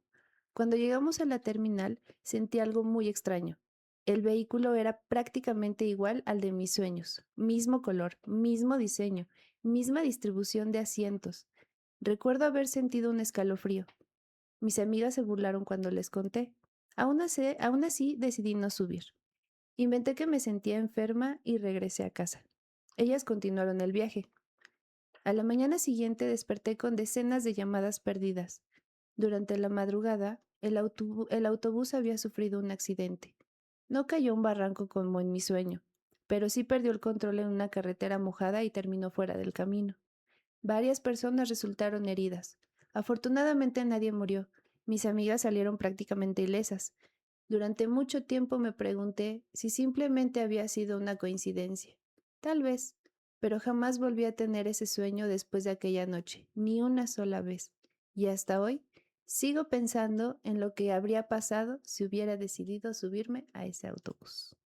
[SPEAKER 2] Cuando llegamos a la terminal, sentí algo muy extraño. El vehículo era prácticamente igual al de mis sueños, mismo color, mismo diseño, misma distribución de asientos. Recuerdo haber sentido un escalofrío. Mis amigas se burlaron cuando les conté. Aún así decidí no subir. Inventé que me sentía enferma y regresé a casa. Ellas continuaron el viaje. A la mañana siguiente desperté con decenas de llamadas perdidas. Durante la madrugada, el autobús había sufrido un accidente. No cayó a un barranco como en mi sueño, pero sí perdió el control en una carretera mojada y terminó fuera del camino. Varias personas resultaron heridas. Afortunadamente nadie murió. Mis amigas salieron prácticamente ilesas. Durante mucho tiempo me pregunté si simplemente había sido una coincidencia. Tal vez, pero jamás volví a tener ese sueño después de aquella noche, ni una sola vez. Y hasta hoy sigo pensando en lo que habría pasado si hubiera decidido subirme a ese autobús.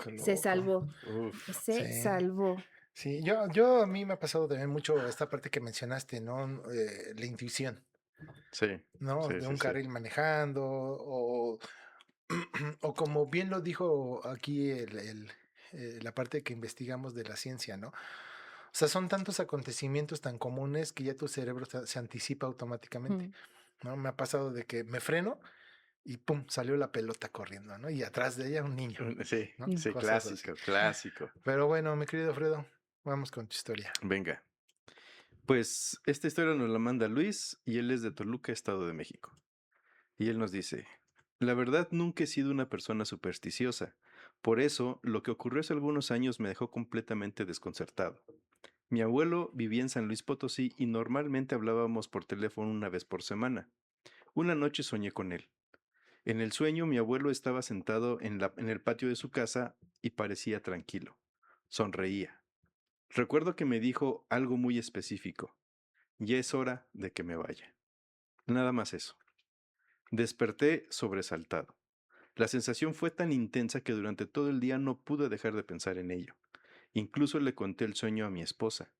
[SPEAKER 3] Qué
[SPEAKER 2] Se
[SPEAKER 3] loco.
[SPEAKER 2] salvó,
[SPEAKER 1] Uf.
[SPEAKER 2] se
[SPEAKER 3] Sí.
[SPEAKER 2] salvó.
[SPEAKER 3] Sí, yo a mí me ha pasado también mucho esta parte que mencionaste, ¿no? La intuición,
[SPEAKER 1] Sí,
[SPEAKER 3] ¿no?
[SPEAKER 1] sí,
[SPEAKER 3] De
[SPEAKER 1] sí,
[SPEAKER 3] un
[SPEAKER 1] sí.
[SPEAKER 3] carril manejando o como bien lo dijo aquí la parte que investigamos de la ciencia, ¿no? O sea, son tantos acontecimientos tan comunes que ya tu cerebro se anticipa automáticamente,
[SPEAKER 2] Mm.
[SPEAKER 3] ¿no? Me ha pasado de que me freno y pum, salió la pelota corriendo, ¿no? Y atrás de ella un niño,
[SPEAKER 1] Sí,
[SPEAKER 3] ¿no?
[SPEAKER 2] Mm.
[SPEAKER 1] sí,
[SPEAKER 3] Cosas así.
[SPEAKER 1] clásico, clásico.
[SPEAKER 3] Pero bueno, mi querido Fredo, vamos con tu historia.
[SPEAKER 1] Venga. Pues esta historia nos la manda Luis y él es de Toluca, Estado de México. Y él nos dice, la verdad nunca he sido una persona supersticiosa. Por eso, lo que ocurrió hace algunos años me dejó completamente desconcertado. Mi abuelo vivía en San Luis Potosí y normalmente hablábamos por teléfono una vez por semana. Una noche soñé con él. En el sueño mi abuelo estaba sentado en el patio de su casa y parecía tranquilo. Sonreía. Recuerdo que me dijo algo muy específico. Ya es hora de que me vaya. Nada más eso. Desperté sobresaltado. La sensación fue tan intensa que durante todo el día no pude dejar de pensar en ello. Incluso le conté el sueño a mi esposa.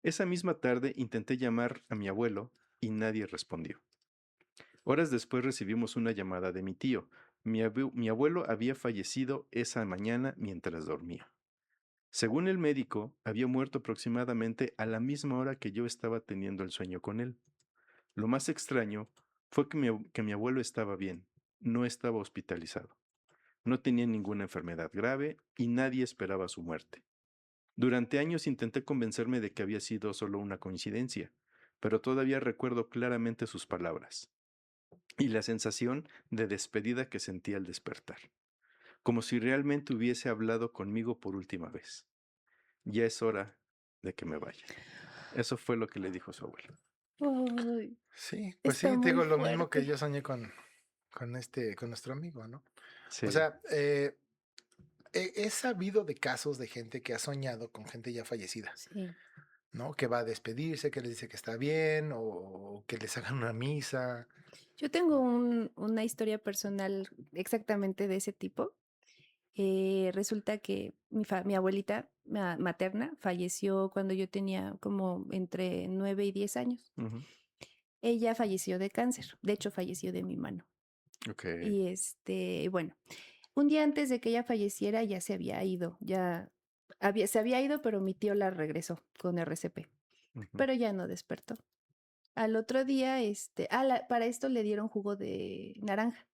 [SPEAKER 1] Esa misma tarde intenté llamar a mi abuelo y nadie respondió. Horas después recibimos una llamada de mi tío. Mi abuelo había fallecido esa mañana mientras dormía. Según el médico, había muerto aproximadamente a la misma hora que yo estaba teniendo el sueño con él. Lo más extraño fue que mi abuelo estaba bien, no estaba hospitalizado, no tenía ninguna enfermedad grave y nadie esperaba su muerte. Durante años intenté convencerme de que había sido solo una coincidencia, pero todavía recuerdo claramente sus palabras y la sensación de despedida que sentí al despertar, como si realmente hubiese hablado conmigo por última vez. Ya es hora de que me vaya. Eso fue lo que le dijo su abuelo.
[SPEAKER 2] Ay,
[SPEAKER 3] Sí, pues
[SPEAKER 2] está
[SPEAKER 3] sí, te
[SPEAKER 2] muy
[SPEAKER 3] digo lo mismo que
[SPEAKER 2] fuerte.
[SPEAKER 3] yo soñé con nuestro amigo, ¿no? O
[SPEAKER 1] Sí.
[SPEAKER 3] sea, he sabido de casos de gente que ha soñado con gente ya fallecida,
[SPEAKER 2] Sí.
[SPEAKER 3] ¿no? Que va a despedirse, que les dice que está bien o que les hagan una misa.
[SPEAKER 2] Yo tengo una historia personal exactamente de ese tipo. Resulta que mi abuelita materna falleció cuando yo tenía como entre 9 y 10 años.
[SPEAKER 1] Ujú.
[SPEAKER 2] Ella falleció de cáncer, de hecho falleció de mi mano.
[SPEAKER 1] Ok.
[SPEAKER 2] Y bueno, un día antes de que ella falleciera ya se había ido, se había ido, pero mi tío la regresó con RCP,
[SPEAKER 1] Ujú.
[SPEAKER 2] pero ya no despertó. Al otro día, para esto le dieron jugo de naranja.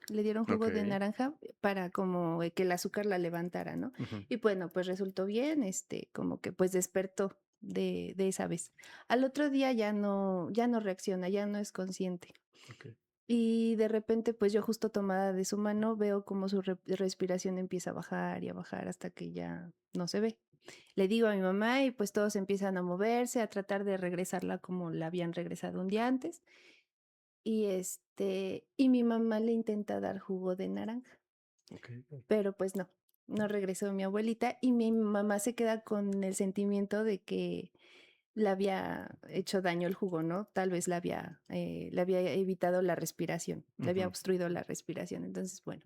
[SPEAKER 2] Le dieron
[SPEAKER 1] Ok.
[SPEAKER 2] jugo de naranja para como que el azúcar la levantara, ¿no?
[SPEAKER 1] Ujú.
[SPEAKER 2] Y bueno, pues resultó bien, como que pues despertó de esa vez. Al otro día ya no reacciona, ya no es consciente.
[SPEAKER 1] Ok.
[SPEAKER 2] Y de repente, pues yo justo tomada de su mano veo como su respiración empieza a bajar y a bajar hasta que ya no se ve. Le digo a mi mamá y pues todos empiezan a moverse, a tratar de regresarla como la habían regresado un día antes. Y mi mamá le intenta dar jugo de naranja,
[SPEAKER 1] Ok.
[SPEAKER 2] pero pues no, no regresó mi abuelita y mi mamá se queda con el sentimiento de que le había hecho daño el jugo, ¿no? Tal vez le había evitado la respiración, le había
[SPEAKER 1] Ujú.
[SPEAKER 2] obstruido la respiración. Entonces, bueno,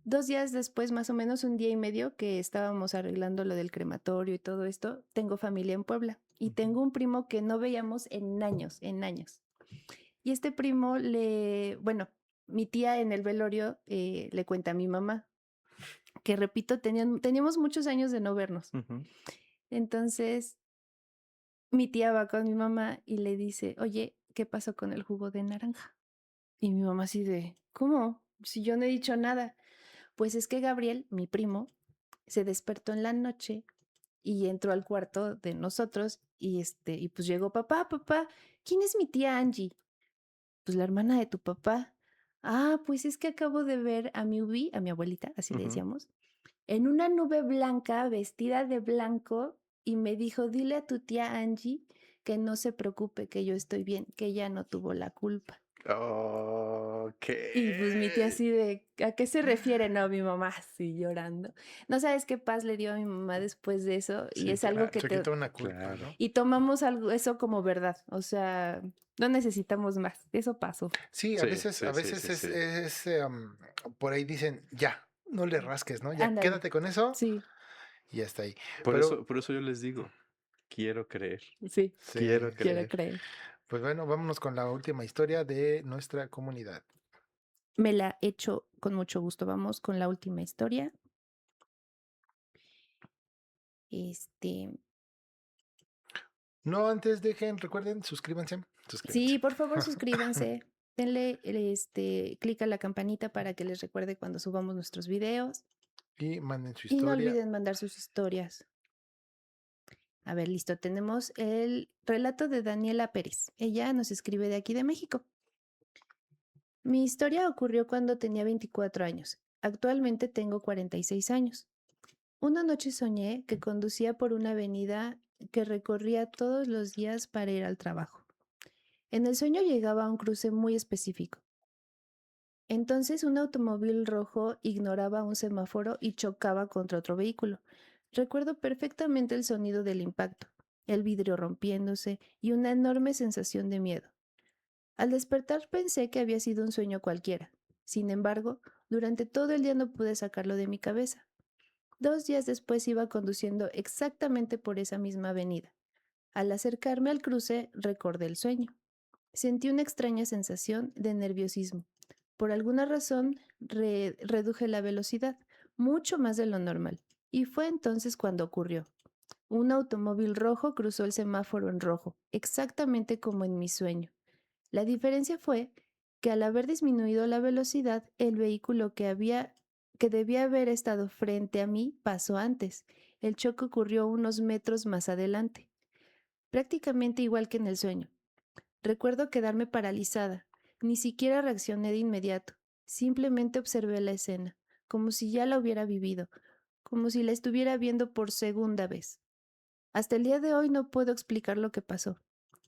[SPEAKER 2] 2 días después, más o menos un día y medio que estábamos arreglando lo del crematorio y todo esto, tengo familia en Puebla y
[SPEAKER 1] Ujú.
[SPEAKER 2] tengo un primo que no veíamos en años, en años. Y este primo bueno, mi tía en el velorio le cuenta a mi mamá, que repito, teníamos muchos años de no vernos.
[SPEAKER 1] Ujú.
[SPEAKER 2] Entonces, mi tía va con mi mamá y le dice, oye, ¿qué pasó con el jugo de naranja? Y mi mamá así de, ¿cómo? Si yo no he dicho nada. Pues es que Gabriel, mi primo, se despertó en la noche y entró al cuarto de nosotros y pues llegó, papá, ¿quién es mi tía Angie? Pues la hermana de tu papá. Ah, pues es que acabo de ver a mi Ubi, a mi abuelita, así le
[SPEAKER 1] Ujú.
[SPEAKER 2] decíamos, en una nube blanca, vestida de blanco y me dijo, dile a tu tía Angie que no se preocupe, que yo estoy bien, que ella no tuvo la culpa.
[SPEAKER 1] Ok.
[SPEAKER 2] Y pues mi tía así de, ¿a qué se refiere? No, mi mamá así llorando. No sabes qué paz le dio a mi mamá después de eso y
[SPEAKER 1] Sí,
[SPEAKER 2] es algo que
[SPEAKER 3] Se
[SPEAKER 2] te...
[SPEAKER 3] quita una culpa,
[SPEAKER 1] claro.
[SPEAKER 3] ¿no?
[SPEAKER 2] Y tomamos algo, eso como verdad, o sea, no necesitamos más, eso pasó.
[SPEAKER 3] Sí,
[SPEAKER 1] Sí, sí,
[SPEAKER 3] a
[SPEAKER 1] sí,
[SPEAKER 3] veces
[SPEAKER 1] sí, sí.
[SPEAKER 3] por ahí dicen, ya, no le rasques, ¿no? Ya
[SPEAKER 2] Ándale,
[SPEAKER 3] quédate con eso
[SPEAKER 2] sí,
[SPEAKER 3] y ya está ahí. Pero
[SPEAKER 1] Por eso yo les digo, quiero creer,
[SPEAKER 2] sí,
[SPEAKER 3] sí,
[SPEAKER 1] quiero
[SPEAKER 2] quiero
[SPEAKER 1] creer.
[SPEAKER 2] creer.
[SPEAKER 3] pues bueno, vámonos con la última historia de nuestra comunidad.
[SPEAKER 2] Me la echo con mucho gusto. Vamos con la última historia. Este,
[SPEAKER 3] No, antes dejen, recuerden, suscríbanse.
[SPEAKER 2] sí, por favor, suscríbanse. Denle clic a la campanita para que les recuerde cuando subamos nuestros videos.
[SPEAKER 3] Y manden su
[SPEAKER 2] Y no
[SPEAKER 3] historia.
[SPEAKER 2] olviden mandar sus historias. A ver, listo. Tenemos el relato de Daniela Pérez. Ella nos escribe de aquí de México. Mi historia ocurrió cuando tenía 24 años. Actualmente tengo 46 años. Una noche soñé que conducía por una avenida que recorría todos los días para ir al trabajo. En el sueño llegaba a un cruce muy específico. Entonces un automóvil rojo ignoraba un semáforo y chocaba contra otro vehículo. Recuerdo perfectamente el sonido del impacto, el vidrio rompiéndose y una enorme sensación de miedo. Al despertar pensé que había sido un sueño cualquiera. Sin embargo, durante todo el día no pude sacarlo de mi cabeza. 2 días después iba conduciendo exactamente por esa misma avenida. Al acercarme al cruce, recordé el sueño. Sentí una extraña sensación de nerviosismo. Por alguna razón, reduje la velocidad, mucho más de lo normal. Y fue entonces cuando ocurrió. Un automóvil rojo cruzó el semáforo en rojo, exactamente como en mi sueño. La diferencia fue que al haber disminuido la velocidad, el vehículo que debía haber estado frente a mí pasó antes. El choque ocurrió unos metros más adelante, prácticamente igual que en el sueño. Recuerdo quedarme paralizada. Ni siquiera reaccioné de inmediato. Simplemente observé la escena, como si ya la hubiera vivido, como si la estuviera viendo por segunda vez. Hasta el día de hoy no puedo explicar lo que pasó.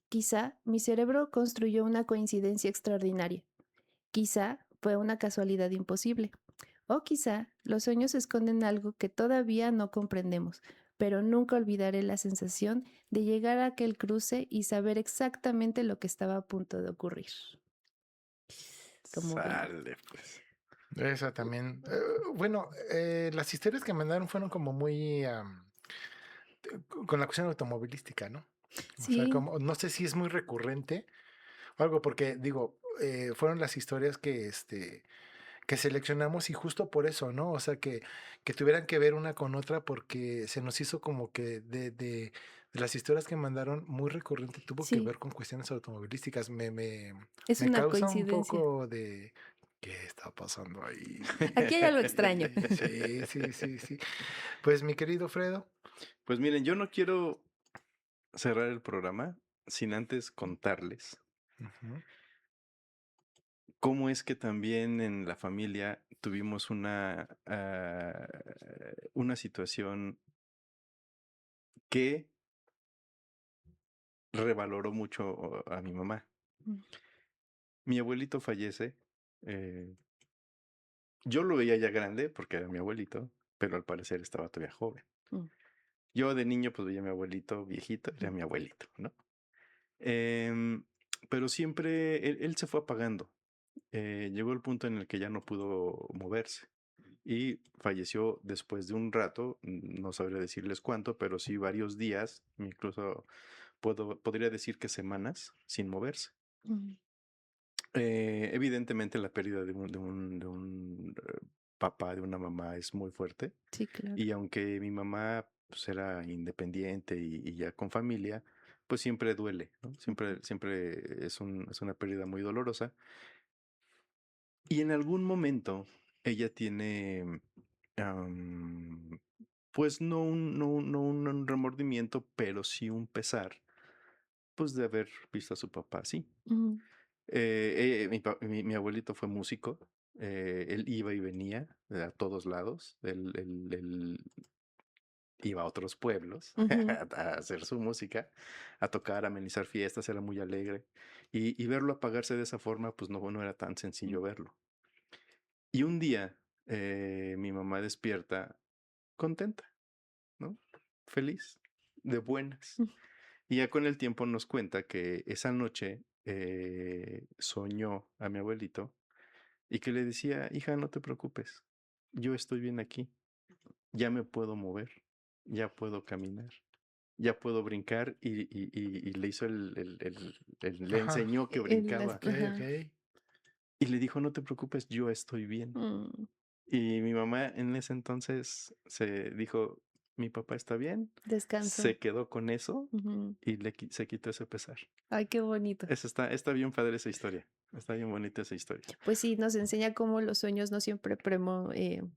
[SPEAKER 2] Quizá mi cerebro construyó una coincidencia extraordinaria. Quizá fue una casualidad imposible. O quizá los sueños esconden algo que todavía no comprendemos, pero nunca olvidaré la sensación de llegar a aquel cruce y saber exactamente lo que estaba a punto de ocurrir. Como ven.
[SPEAKER 1] Sale, pues.
[SPEAKER 3] Esa también. Bueno, las historias que mandaron fueron como muy con la cuestión automovilística, ¿no? O sea,
[SPEAKER 2] Sí,
[SPEAKER 3] como, no sé si es muy recurrente o algo, porque digo, fueron las historias que seleccionamos y justo por eso, ¿no? O sea, que tuvieran que ver una con otra porque se nos hizo como que de las historias que mandaron, muy recurrente tuvo que
[SPEAKER 2] sí,
[SPEAKER 3] ver con cuestiones automovilísticas.
[SPEAKER 2] es
[SPEAKER 3] Me
[SPEAKER 2] una
[SPEAKER 3] causa un
[SPEAKER 2] coincidencia.
[SPEAKER 3] poco de... ¿Qué está pasando ahí?
[SPEAKER 2] Aquí hay algo extraño.
[SPEAKER 3] Sí, sí, sí, sí. Pues mi querido Fredo.
[SPEAKER 1] Pues miren, yo no quiero cerrar el programa sin antes contarles
[SPEAKER 3] Ujú.
[SPEAKER 1] cómo es que también en la familia tuvimos una situación que revaloró mucho a mi mamá. Mi abuelito fallece. eh, yo lo veía ya grande porque era mi abuelito, pero al parecer estaba todavía joven.
[SPEAKER 2] Mm,
[SPEAKER 1] Yo de niño pues veía a mi abuelito viejito, era mi abuelito, ¿no? Em, pero siempre él se fue apagando. Llegó el punto en el que ya no pudo moverse y falleció después de un rato, no sabría decirles cuánto, pero sí varios días, incluso podría decir que semanas sin moverse.
[SPEAKER 2] mm,
[SPEAKER 1] Evidentemente la pérdida de un papá, de una mamá es muy fuerte
[SPEAKER 2] sí, claro.
[SPEAKER 1] y aunque mi mamá pues, era independiente y ya con familia, pues siempre duele, ¿no? Siempre es una pérdida muy dolorosa. Y en algún momento ella tiene, am, pues no un remordimiento, pero sí un pesar, pues de haber visto a su papá así.
[SPEAKER 2] Mm,
[SPEAKER 1] Mi abuelito fue músico, él iba y venía a todos lados, él iba a otros pueblos
[SPEAKER 2] Ujú.
[SPEAKER 1] a hacer su música, a tocar, a amenizar fiestas, era muy alegre. Y verlo apagarse de esa forma, pues no era tan sencillo verlo. Y un día mi mamá despierta contenta, ¿no? Feliz, de buenas.
[SPEAKER 2] Mm.
[SPEAKER 1] Y ya con el tiempo nos cuenta que esa noche soñó a mi abuelito y que le decía, hija, no te preocupes, yo estoy bien aquí, ya me puedo mover, ya puedo caminar, ya puedo brincar y le hizo le
[SPEAKER 3] Ajá.
[SPEAKER 1] enseñó que
[SPEAKER 2] En las
[SPEAKER 1] brincaba
[SPEAKER 3] Ok,
[SPEAKER 2] ajá.
[SPEAKER 3] ok.
[SPEAKER 1] y le dijo, no te preocupes, yo estoy bien.
[SPEAKER 2] Mm,
[SPEAKER 1] Y mi mamá en ese entonces se dijo, mi papá está bien,
[SPEAKER 2] descanso.
[SPEAKER 1] se quedó con eso
[SPEAKER 2] Ujú.
[SPEAKER 1] y se quitó ese pesar.
[SPEAKER 2] Ay, qué bonito.
[SPEAKER 1] Está bien padre esa historia. Está bien bonita esa historia.
[SPEAKER 2] Pues sí, nos enseña cómo los sueños no siempre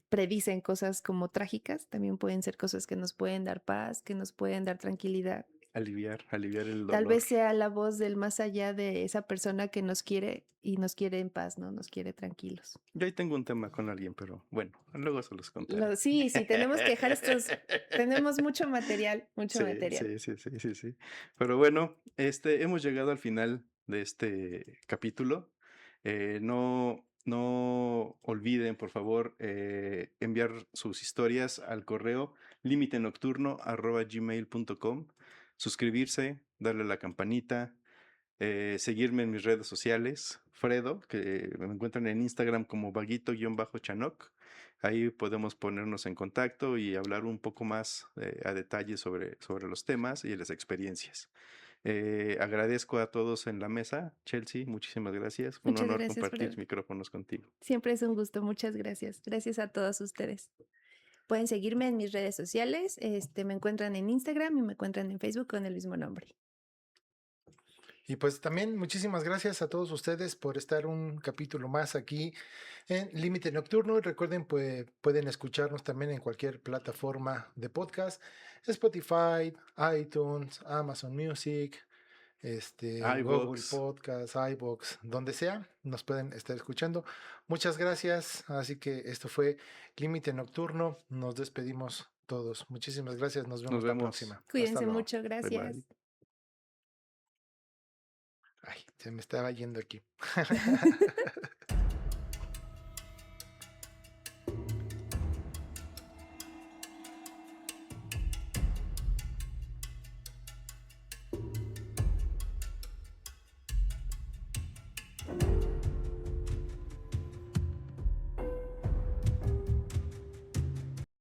[SPEAKER 2] predicen cosas como trágicas, también pueden ser cosas que nos pueden dar paz, que nos pueden dar tranquilidad.
[SPEAKER 1] Aliviar el
[SPEAKER 2] Tal
[SPEAKER 1] dolor.
[SPEAKER 2] vez sea la voz del más allá de esa persona que nos quiere y nos quiere en paz, ¿no? Nos quiere tranquilos.
[SPEAKER 1] Yo ahí tengo un tema con alguien, pero bueno, luego se los contaré.
[SPEAKER 2] Sí, sí, tenemos que dejar tenemos mucho material, mucho
[SPEAKER 1] Sí,
[SPEAKER 2] material.
[SPEAKER 1] sí, sí, sí, sí, sí. Pero bueno, hemos llegado al final de este capítulo. No olviden, por favor, enviar sus historias al correo limitenocturno@gmail.com, suscribirse, darle a la campanita, seguirme en mis redes sociales, Fredo, que me encuentran en Instagram como vaguito-chanoc. Ahí podemos ponernos en contacto y hablar un poco más a detalle sobre los temas y las experiencias. Agradezco a todos en la mesa. Chelsea, muchísimas gracias. Fue un
[SPEAKER 2] Muchas
[SPEAKER 1] honor
[SPEAKER 2] gracias,
[SPEAKER 1] compartir
[SPEAKER 2] Fred.
[SPEAKER 1] micrófonos contigo.
[SPEAKER 2] Siempre es un gusto, muchas gracias. Gracias a todos ustedes. Pueden seguirme en mis redes sociales, me encuentran en Instagram y me encuentran en Facebook con el mismo nombre.
[SPEAKER 3] Y pues también muchísimas gracias a todos ustedes por estar un capítulo más aquí en Límite Nocturno. Y recuerden, pues pueden escucharnos también en cualquier plataforma de podcast, Spotify, iTunes, Amazon Music, Google
[SPEAKER 1] iVox,
[SPEAKER 3] Podcast, iVoox, donde sea, nos pueden estar escuchando. Muchas gracias. Así que esto fue Límite Nocturno. Nos despedimos todos. Muchísimas gracias. Nos
[SPEAKER 1] nos
[SPEAKER 3] vemos la
[SPEAKER 1] vemos.
[SPEAKER 3] próxima. Hasta
[SPEAKER 2] Cuídense
[SPEAKER 3] luego.
[SPEAKER 2] mucho,
[SPEAKER 1] Bye bye.
[SPEAKER 2] gracias.
[SPEAKER 3] Ay, se me estaba yendo aquí.